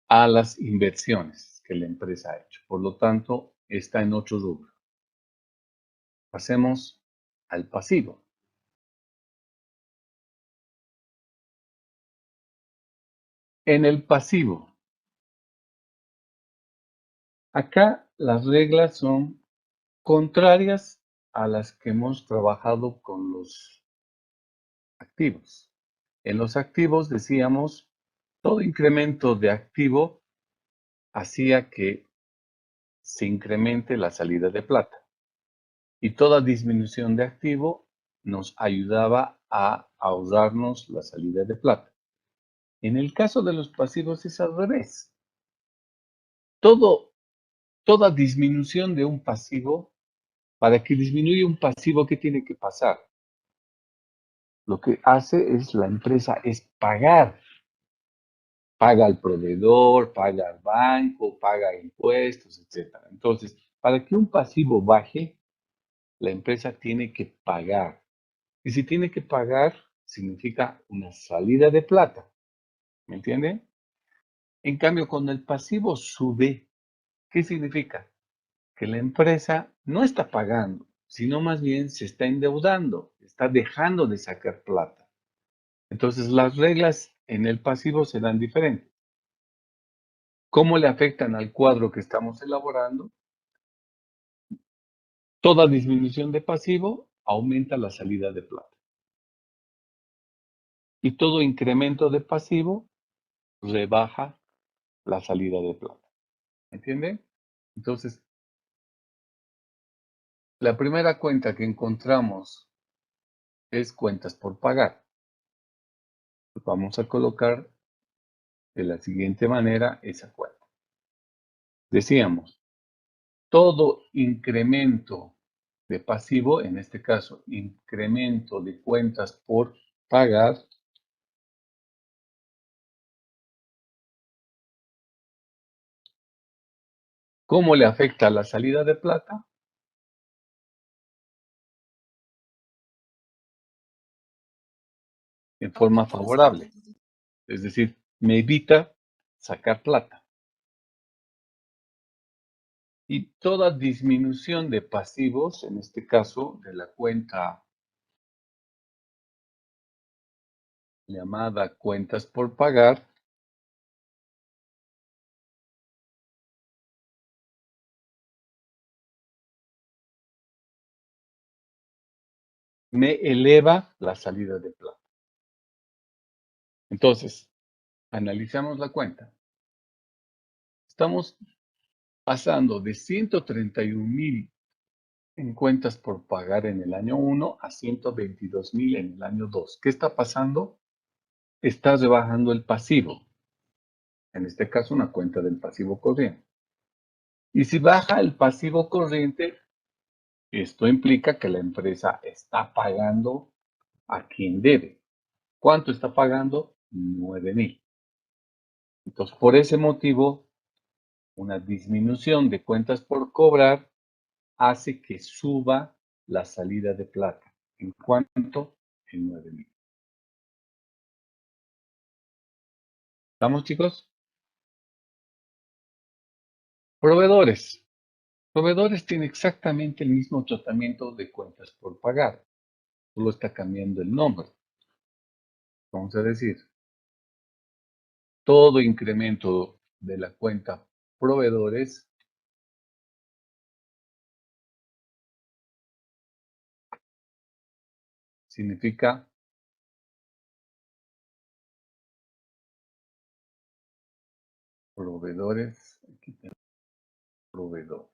a las inversiones que la empresa ha hecho. Por lo tanto, está en otro rubro. Pasemos al pasivo. En el pasivo, acá las reglas son contrarias a las que hemos trabajado con los activos. En los activos decíamos, todo incremento de activo hacía que se incremente la salida de plata y toda disminución de activo nos ayudaba a ahorrarnos la salida de plata. En el caso de los pasivos es al revés. Toda disminución de un pasivo, para que disminuya un pasivo, ¿qué tiene que pasar? Lo que hace es la empresa es pagar. Paga al proveedor, paga al banco, paga impuestos, etc. Entonces, para que un pasivo baje, la empresa tiene que pagar. Y si tiene que pagar, significa una salida de plata. ¿Me entienden? En cambio, cuando el pasivo sube, ¿Qué significa? Que la empresa no está pagando, sino más bien se está endeudando, está dejando de sacar plata. Entonces, las reglas en el pasivo serán diferentes. ¿Cómo le afectan al cuadro que estamos elaborando? Toda disminución de pasivo aumenta la salida de plata. Y todo incremento de pasivo rebaja la salida de plata. ¿Entienden? Entonces, la primera cuenta que encontramos es cuentas por pagar. Vamos a colocar de la siguiente manera esa cuenta. Decíamos, todo incremento de pasivo, en este caso, incremento de cuentas por pagar, ¿cómo le afecta a la salida de plata? En forma favorable. Es decir, me evita sacar plata. Y toda disminución de pasivos, en este caso de la cuenta llamada cuentas por pagar, me eleva la salida de plata. Entonces, analizamos la cuenta. Estamos pasando de 131,000 en cuentas por pagar en el año 1 a 122,000 en el año 2. ¿Qué está pasando? Está rebajando el pasivo. En este caso, una cuenta del pasivo corriente. Y si baja el pasivo corriente, esto implica que la empresa está pagando a quien debe. ¿Cuánto está pagando? 9,000. Entonces, por ese motivo, una disminución de cuentas por cobrar hace que suba la salida de plata. ¿En cuánto? En 9,000. ¿Estamos, chicos? Proveedores. Proveedores tiene exactamente el mismo tratamiento de cuentas por pagar. Solo está cambiando el nombre. Vamos a decir, todo incremento de la cuenta proveedores significa proveedores. Aquí tengo proveedor.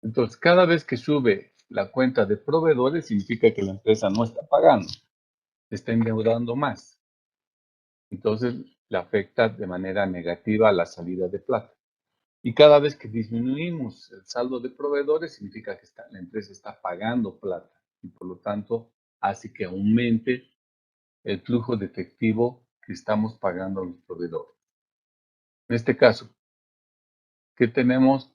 Entonces, cada vez que sube la cuenta de proveedores, significa que la empresa no está pagando, está endeudando más. Entonces, le afecta de manera negativa a la salida de plata. Y cada vez que disminuimos el saldo de proveedores, significa que la empresa está pagando plata y por lo tanto hace que aumente el flujo de efectivo que estamos pagando a los proveedores. En este caso, ¿qué tenemos?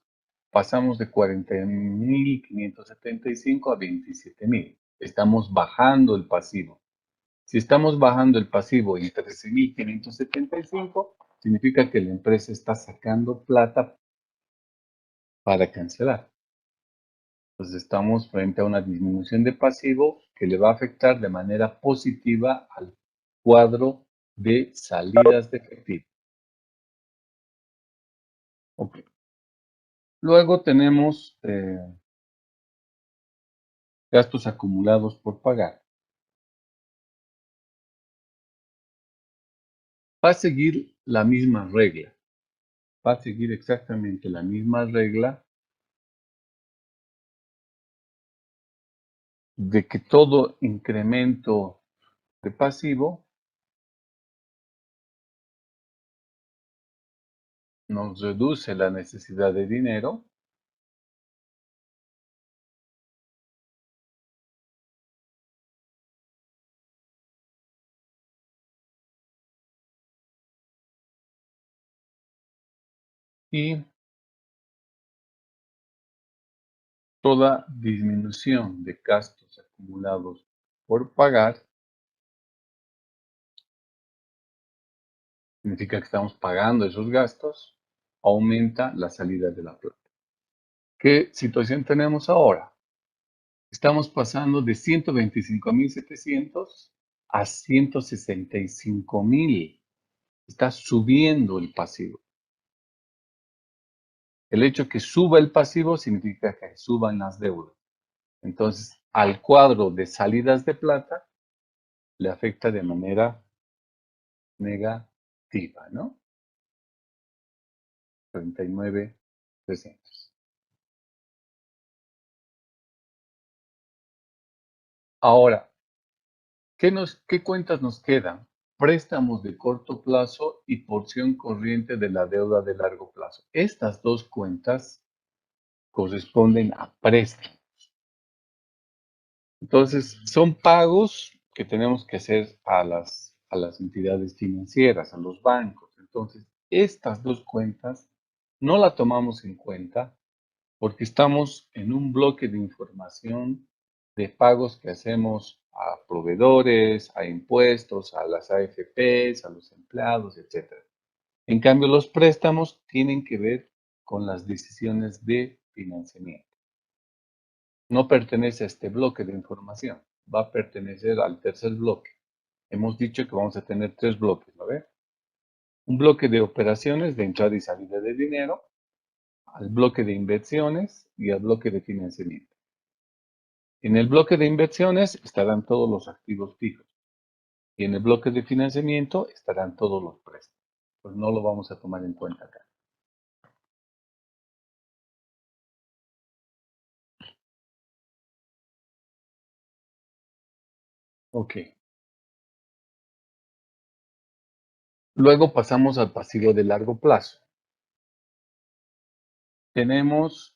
Pasamos de 40,575 a 27,000. Estamos bajando el pasivo. Si estamos bajando el pasivo en 13,575, significa que la empresa está sacando plata para cancelar. Entonces estamos frente a una disminución de pasivo que le va a afectar de manera positiva al cuadro de salidas de efectivo. Okay. Luego tenemos gastos acumulados por pagar. Va a seguir la misma regla. Va a seguir exactamente la misma regla de que todo incremento de pasivo nos reduce la necesidad de dinero y toda disminución de gastos acumulados por pagar significa que estamos pagando esos gastos, aumenta la salida de la plata. ¿Qué situación tenemos ahora? Estamos pasando de 125.700 a 165.000. Está subiendo el pasivo. El hecho que suba el pasivo significa que suban las deudas. Entonces, al cuadro de salidas de plata le afecta de manera negativa, ¿no? 39.300. Ahora, ¿qué cuentas nos quedan? Préstamos de corto plazo y porción corriente de la deuda de largo plazo. Estas dos cuentas corresponden a préstamos. Entonces, son pagos que tenemos que hacer a las entidades financieras, a los bancos. Entonces, estas dos cuentas no la tomamos en cuenta porque estamos en un bloque de información de pagos que hacemos a proveedores, a impuestos, a las AFPs, a los empleados, etc. En cambio, los préstamos tienen que ver con las decisiones de financiamiento. No pertenece a este bloque de información, va a pertenecer al tercer bloque. Hemos dicho que vamos a tener tres bloques, ¿no ve? Un bloque de operaciones de entrada y salida de dinero, al bloque de inversiones y al bloque de financiamiento. En el bloque de inversiones estarán todos los activos fijos y en el bloque de financiamiento estarán todos los préstamos. Pues no lo vamos a tomar en cuenta acá. Ok. Luego pasamos al pasivo de largo plazo. Tenemos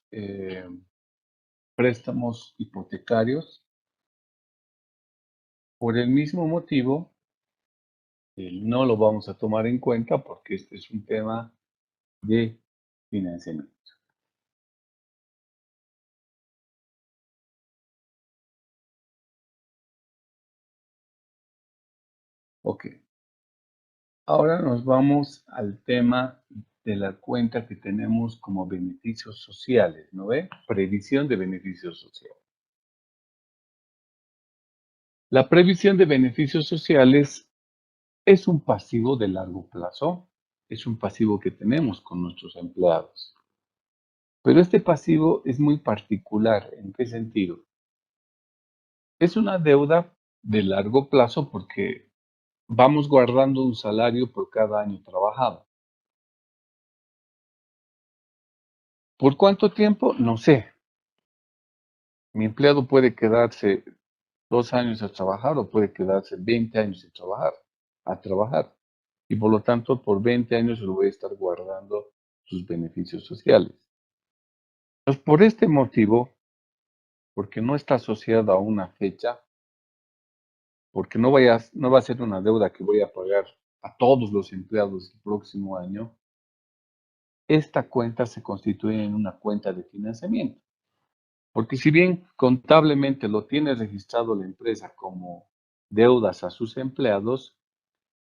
préstamos hipotecarios. Por el mismo motivo, no lo vamos a tomar en cuenta porque este es un tema de financiamiento. Ok. Ahora nos vamos al tema de la cuenta que tenemos como beneficios sociales, ¿no ve? Previsión de beneficios sociales. La previsión de beneficios sociales es un pasivo de largo plazo, es un pasivo que tenemos con nuestros empleados. Pero este pasivo es muy particular. ¿En qué sentido? Es una deuda de largo plazo porque vamos guardando un salario por cada año trabajado. ¿Por cuánto tiempo? No sé. Mi empleado puede quedarse 2 años a trabajar o puede quedarse 20 años a trabajar. Y por lo tanto, por 20 años le voy a estar guardando sus beneficios sociales. Entonces, por este motivo, porque no está asociado a una fecha, porque no va a ser una deuda que voy a pagar a todos los empleados el próximo año, esta cuenta se constituye en una cuenta de financiamiento. Porque si bien contablemente lo tiene registrado la empresa como deudas a sus empleados,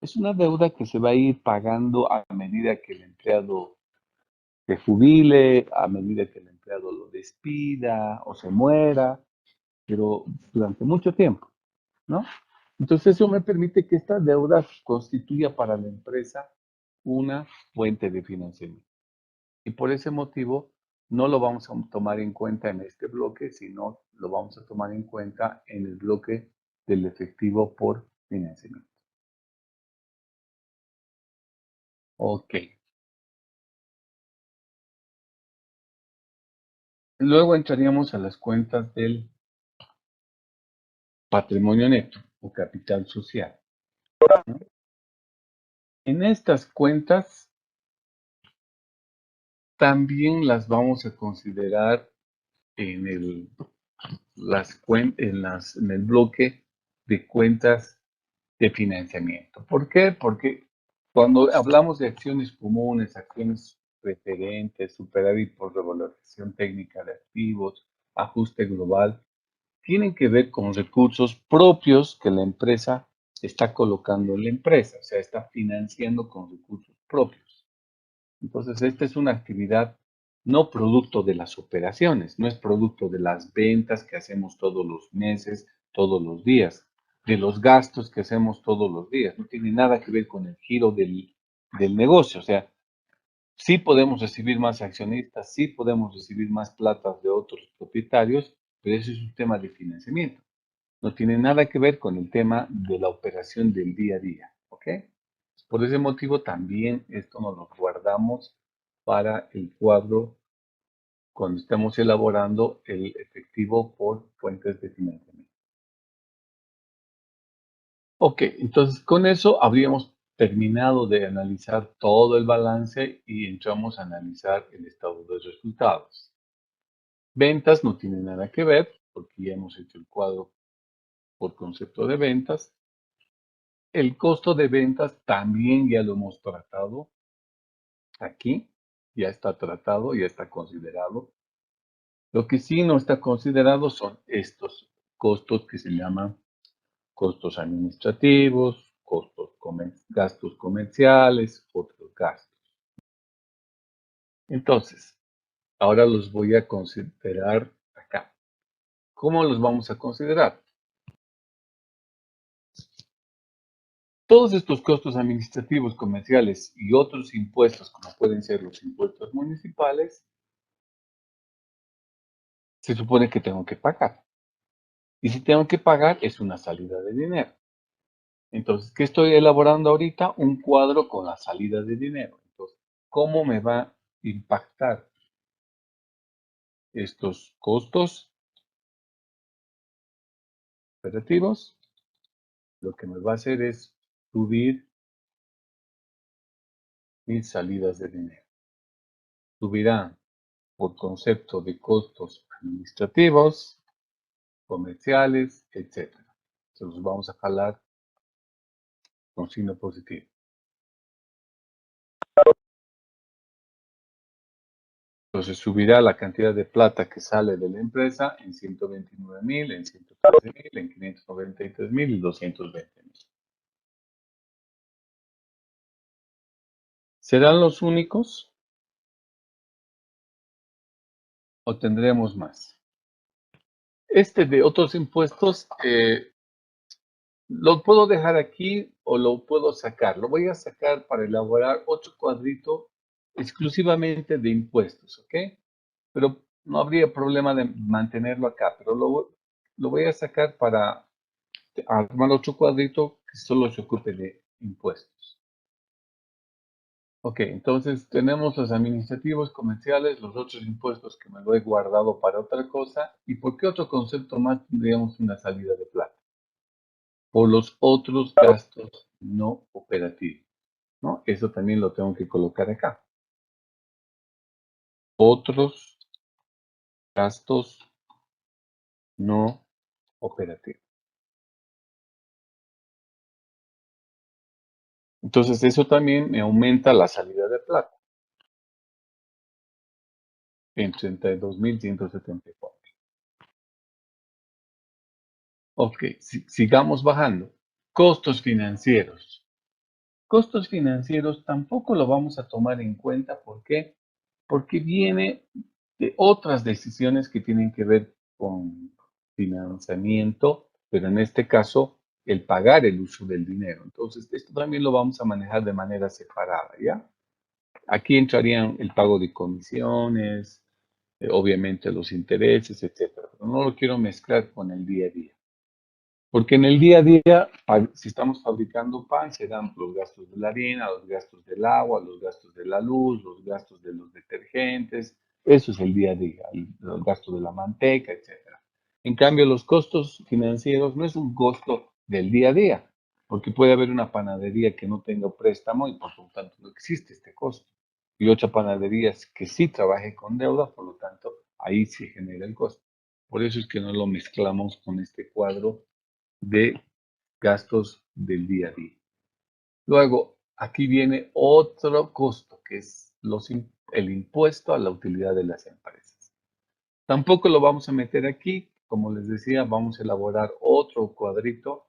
es una deuda que se va a ir pagando a medida que el empleado se jubile, a medida que el empleado lo despida o se muera, pero durante mucho tiempo, ¿no? Entonces eso me permite que esta deuda constituya para la empresa una fuente de financiamiento. Y por ese motivo no lo vamos a tomar en cuenta en este bloque, sino lo vamos a tomar en cuenta en el bloque del efectivo por financiamiento. Ok. Luego entraríamos a las cuentas del patrimonio neto o capital social, ¿no? En estas cuentas también las vamos a considerar en el, en el bloque de cuentas de financiamiento. ¿Por qué? Porque cuando hablamos de acciones comunes, acciones preferentes, superávit por revalorización técnica de activos, ajuste global, tienen que ver con recursos propios que la empresa está colocando en la empresa, o sea, está financiando con recursos propios. Entonces, esta es una actividad no producto de las operaciones, no es producto de las ventas que hacemos todos los meses, todos los días, de los gastos que hacemos todos los días. No tiene nada que ver con el giro del negocio. O sea, sí podemos recibir más accionistas, sí podemos recibir más plata de otros propietarios, pero eso es un tema de financiamiento. No tiene nada que ver con el tema de la operación del día a día. ¿Ok? Por ese motivo también esto nos lo guardamos para el cuadro cuando estamos elaborando el efectivo por fuentes de financiamiento. Ok, entonces con eso habríamos terminado de analizar todo el balance y entramos a analizar el estado de resultados. Ventas no tiene nada que ver porque ya hemos hecho el cuadro por concepto de ventas. El costo de ventas también ya lo hemos tratado aquí, ya está tratado, ya está considerado. Lo que sí no está considerado son estos costos que se llaman costos administrativos, gastos comerciales, otros gastos. Entonces, ahora los voy a considerar acá. ¿Cómo los vamos a considerar? Todos estos costos administrativos, comerciales y otros impuestos, como pueden ser los impuestos municipales, se supone que tengo que pagar. Y si tengo que pagar, es una salida de dinero. Entonces, ¿qué estoy elaborando ahorita? Un cuadro con la salida de dinero. Entonces, ¿cómo me va a impactar estos costos operativos? Lo que me va a hacer es subir mis salidas de dinero. Subirán por concepto de costos administrativos, comerciales, etc. Se los vamos a jalar con signo positivo. Entonces subirá la cantidad de plata que sale de la empresa en 129,000, en 113,000, en 593,000 y 220,000. ¿Serán los únicos o tendremos más? Este de otros impuestos lo puedo dejar aquí o lo puedo sacar. Lo voy a sacar para elaborar otro cuadrito exclusivamente de impuestos, ¿ok? Pero no habría problema de mantenerlo acá, pero lo voy a sacar para armar otro cuadrito que solo se ocupe de impuestos. Ok, entonces tenemos los administrativos, comerciales, los otros impuestos que me lo he guardado para otra cosa. ¿Y por qué otro concepto más tendríamos una salida de plata? Por los otros gastos no operativos, ¿no? Eso también lo tengo que colocar acá. Otros gastos no operativos. Entonces eso también me aumenta la salida de plata en 32,174. Ok, sigamos bajando. Costos financieros. Costos financieros tampoco lo vamos a tomar en cuenta. ¿Por qué? Porque viene de otras decisiones que tienen que ver con financiamiento, pero en este caso el pagar el uso del dinero. Entonces, esto también lo vamos a manejar de manera separada, ¿ya? Aquí entrarían el pago de comisiones, obviamente los intereses, etcétera. Pero no lo quiero mezclar con el día a día. Porque en el día a día, si estamos fabricando pan, se dan los gastos de la harina, los gastos del agua, los gastos de la luz, los gastos de los detergentes. Eso es el día a día, los gastos de la manteca, etc. En cambio, los costos financieros no es un costo del día a día, porque puede haber una panadería que no tenga préstamo y por lo tanto no existe este costo. Y otra panadería que sí trabaje con deuda, por lo tanto, ahí se genera el costo. Por eso es que no lo mezclamos con este cuadro de gastos del día a día. Luego, aquí viene otro costo, que es el impuesto a la utilidad de las empresas. Tampoco lo vamos a meter aquí. Como les decía, vamos a elaborar otro cuadrito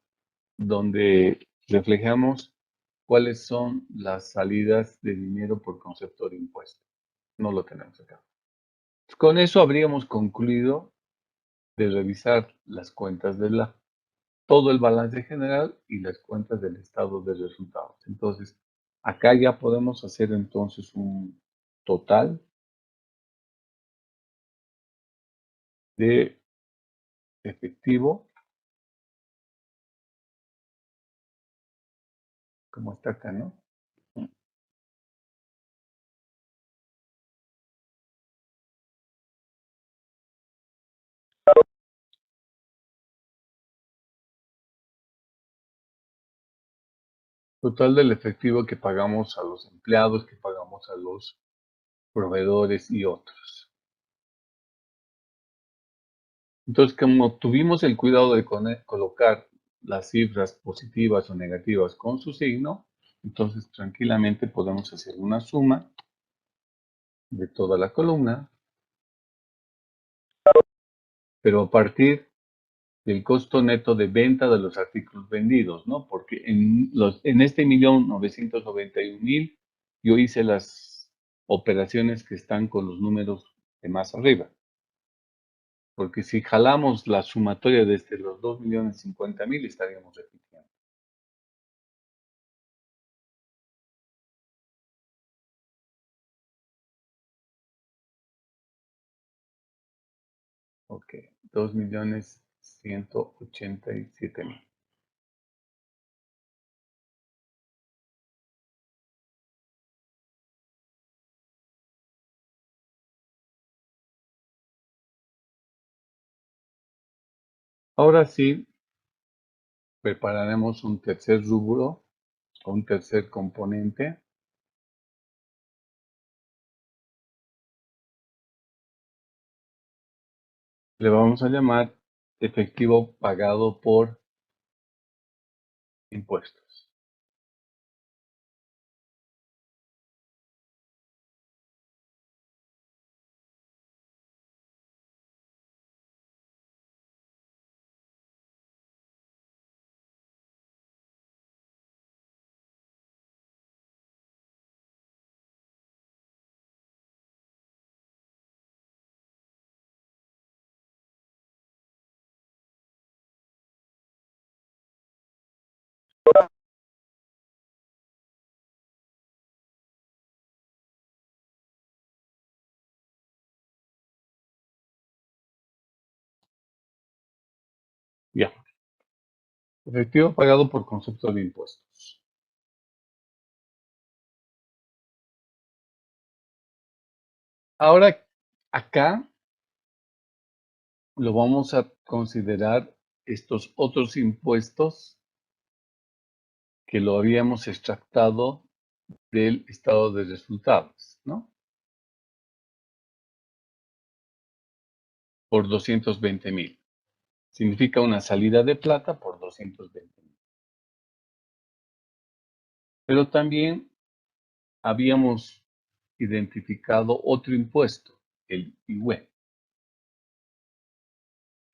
donde reflejamos cuáles son las salidas de dinero por concepto de impuesto. No lo tenemos acá. Con eso habríamos concluido de revisar las cuentas de todo el balance general y las cuentas del estado de resultados. Entonces, acá ya podemos hacer entonces un total de efectivo, como está acá, ¿no? Total del efectivo que pagamos a los empleados, que pagamos a los proveedores y otros. Entonces, como tuvimos el cuidado de colocar las cifras positivas o negativas con su signo, entonces tranquilamente podemos hacer una suma de toda la columna, pero a partir del costo neto de venta de los artículos vendidos, ¿no? Porque en este 1.991.000 yo hice las operaciones que están con los números de más arriba. Porque si jalamos la sumatoria desde los 2.050.000 estaríamos repitiendo. Ok, 2.187.000. Ahora sí, prepararemos un tercer rubro, o un tercer componente. Le vamos a llamar efectivo pagado por impuestos. Ya. Efectivo pagado por concepto de impuestos. Ahora, acá lo vamos a considerar estos otros impuestos que lo habíamos extractado del estado de resultados, ¿no? Por 220.000. Significa una salida de plata por 220.000. Pero también habíamos identificado otro impuesto, el IWE,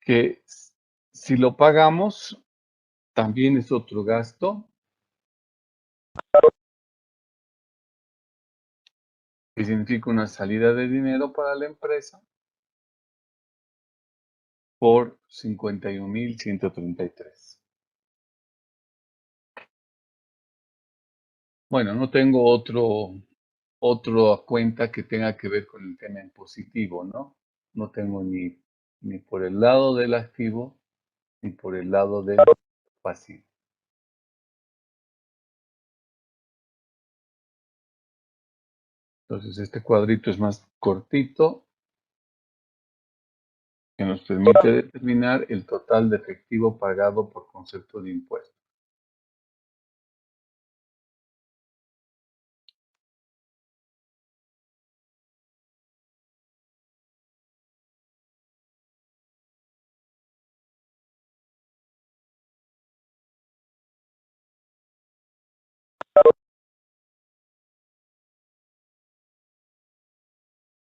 que si lo pagamos, también es otro gasto que significa una salida de dinero para la empresa por 51.133. Bueno, no tengo otra cuenta que tenga que ver con el tema impositivo, ¿no? No tengo ni por el lado del activo ni por el lado del pasivo. Entonces este cuadrito es más cortito, que nos permite determinar el total de efectivo pagado por concepto de impuesto.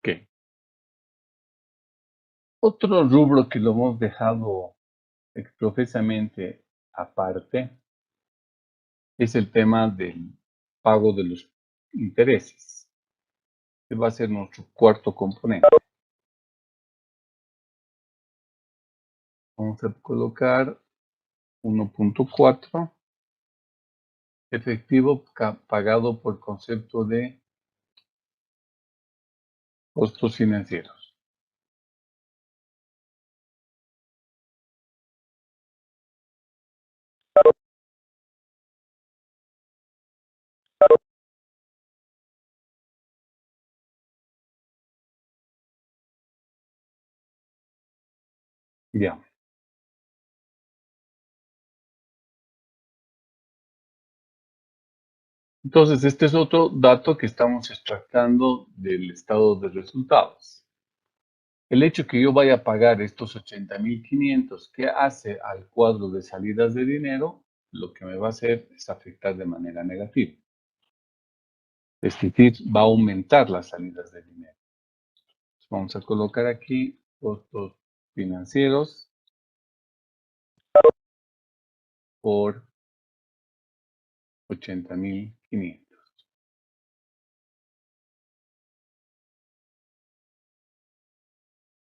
¿Qué? Otro rubro que lo hemos dejado exprofesamente aparte es el tema del pago de los intereses, que va a ser nuestro cuarto componente. Vamos a colocar 1.4, efectivo pagado por concepto de costos financieros. Ya. Entonces, este es otro dato que estamos extractando del estado de resultados. El hecho que yo vaya a pagar estos 80.500 que hace al cuadro de salidas de dinero, lo que me va a hacer es afectar de manera negativa. Es decir, va a aumentar las salidas de dinero. Entonces, vamos a colocar aquí costos financieros por 80.500.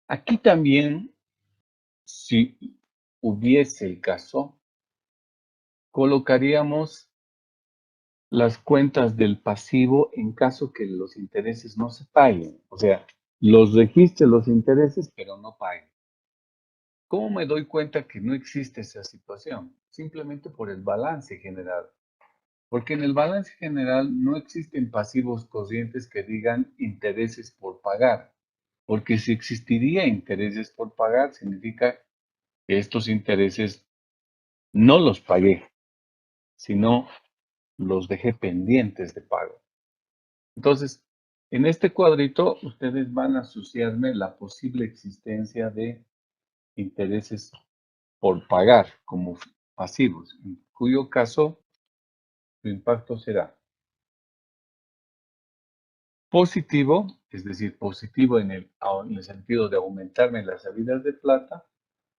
Aquí también, si hubiese el caso, colocaríamos las cuentas del pasivo en caso que los intereses no se paguen. O sea, los registre los intereses, pero no paguen. ¿Cómo me doy cuenta que no existe esa situación? Simplemente por el balance general. Porque en el balance general no existen pasivos corrientes que digan intereses por pagar. Porque si existiría intereses por pagar, significa que estos intereses no los pagué, sino los dejé pendientes de pago. Entonces, en este cuadrito, ustedes van a asociarme la posible existencia de intereses por pagar como pasivos, en cuyo caso su impacto será positivo, es decir, positivo en el sentido de aumentarme las salidas de plata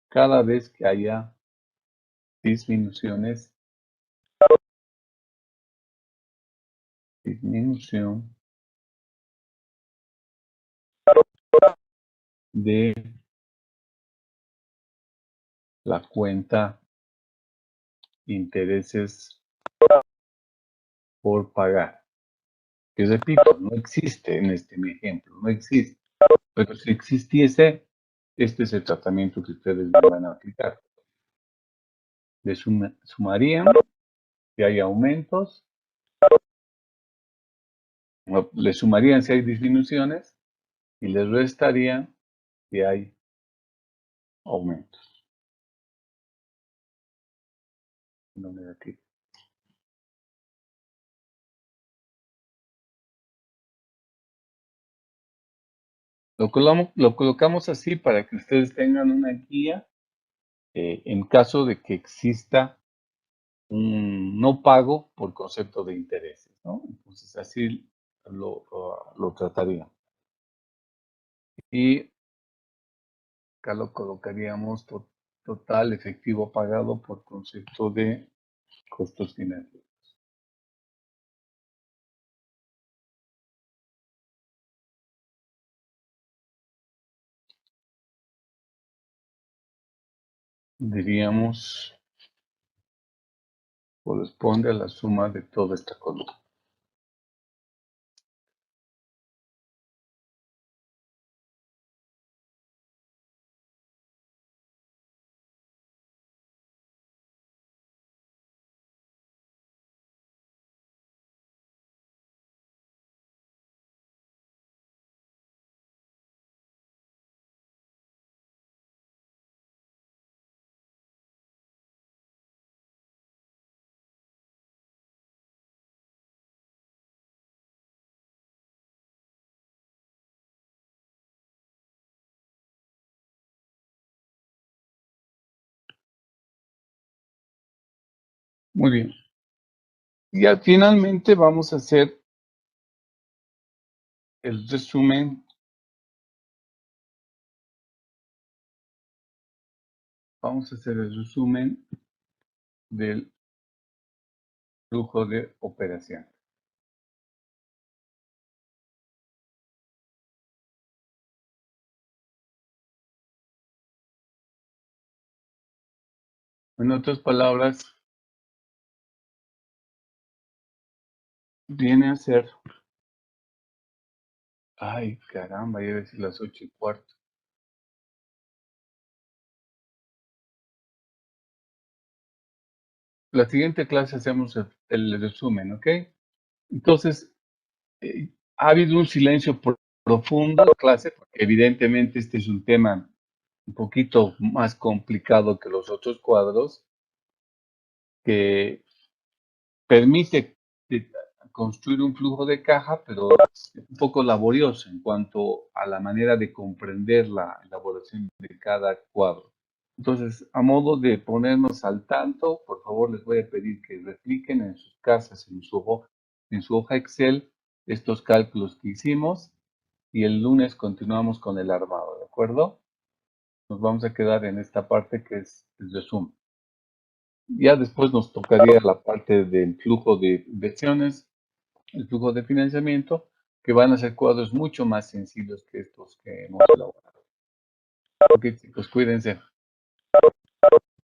cada vez que haya disminución de la cuenta intereses por pagar. Que repito, no existe en este mi ejemplo, no existe. Pero si existiese, este es el tratamiento que ustedes van a aplicar. Le sumarían si hay aumentos, le sumarían si hay disminuciones y les restarían si hay aumentos. No negativo. Lo colocamos así para que ustedes tengan una guía en caso de que exista un no pago por concepto de intereses, ¿no? Entonces así lo trataría. Y acá lo colocaríamos total efectivo pagado por concepto de costos financieros. Diríamos, corresponde a la suma de toda esta columna. Muy bien. Y ya finalmente vamos a hacer el resumen. Vamos a hacer el resumen del flujo de operación. En otras palabras, viene a ser... Ay, caramba, ya decir las 8:15. La siguiente clase hacemos el resumen, ¿ok? Entonces, ha habido un silencio profundo en la clase, porque evidentemente este es un tema un poquito más complicado que los otros cuadros, que permite construir un flujo de caja, pero es un poco laborioso en cuanto a la manera de comprender la elaboración de cada cuadro. Entonces, a modo de ponernos al tanto, por favor les voy a pedir que repliquen en sus casas, en su hoja Excel, estos cálculos que hicimos, y el lunes continuamos con el armado, ¿de acuerdo? Nos vamos a quedar en esta parte que es el resumen. Ya después nos tocaría la parte del flujo de inversiones, el flujo de financiamiento, que van a ser cuadros mucho más sencillos que estos que hemos elaborado. Ok, chicos, cuídense.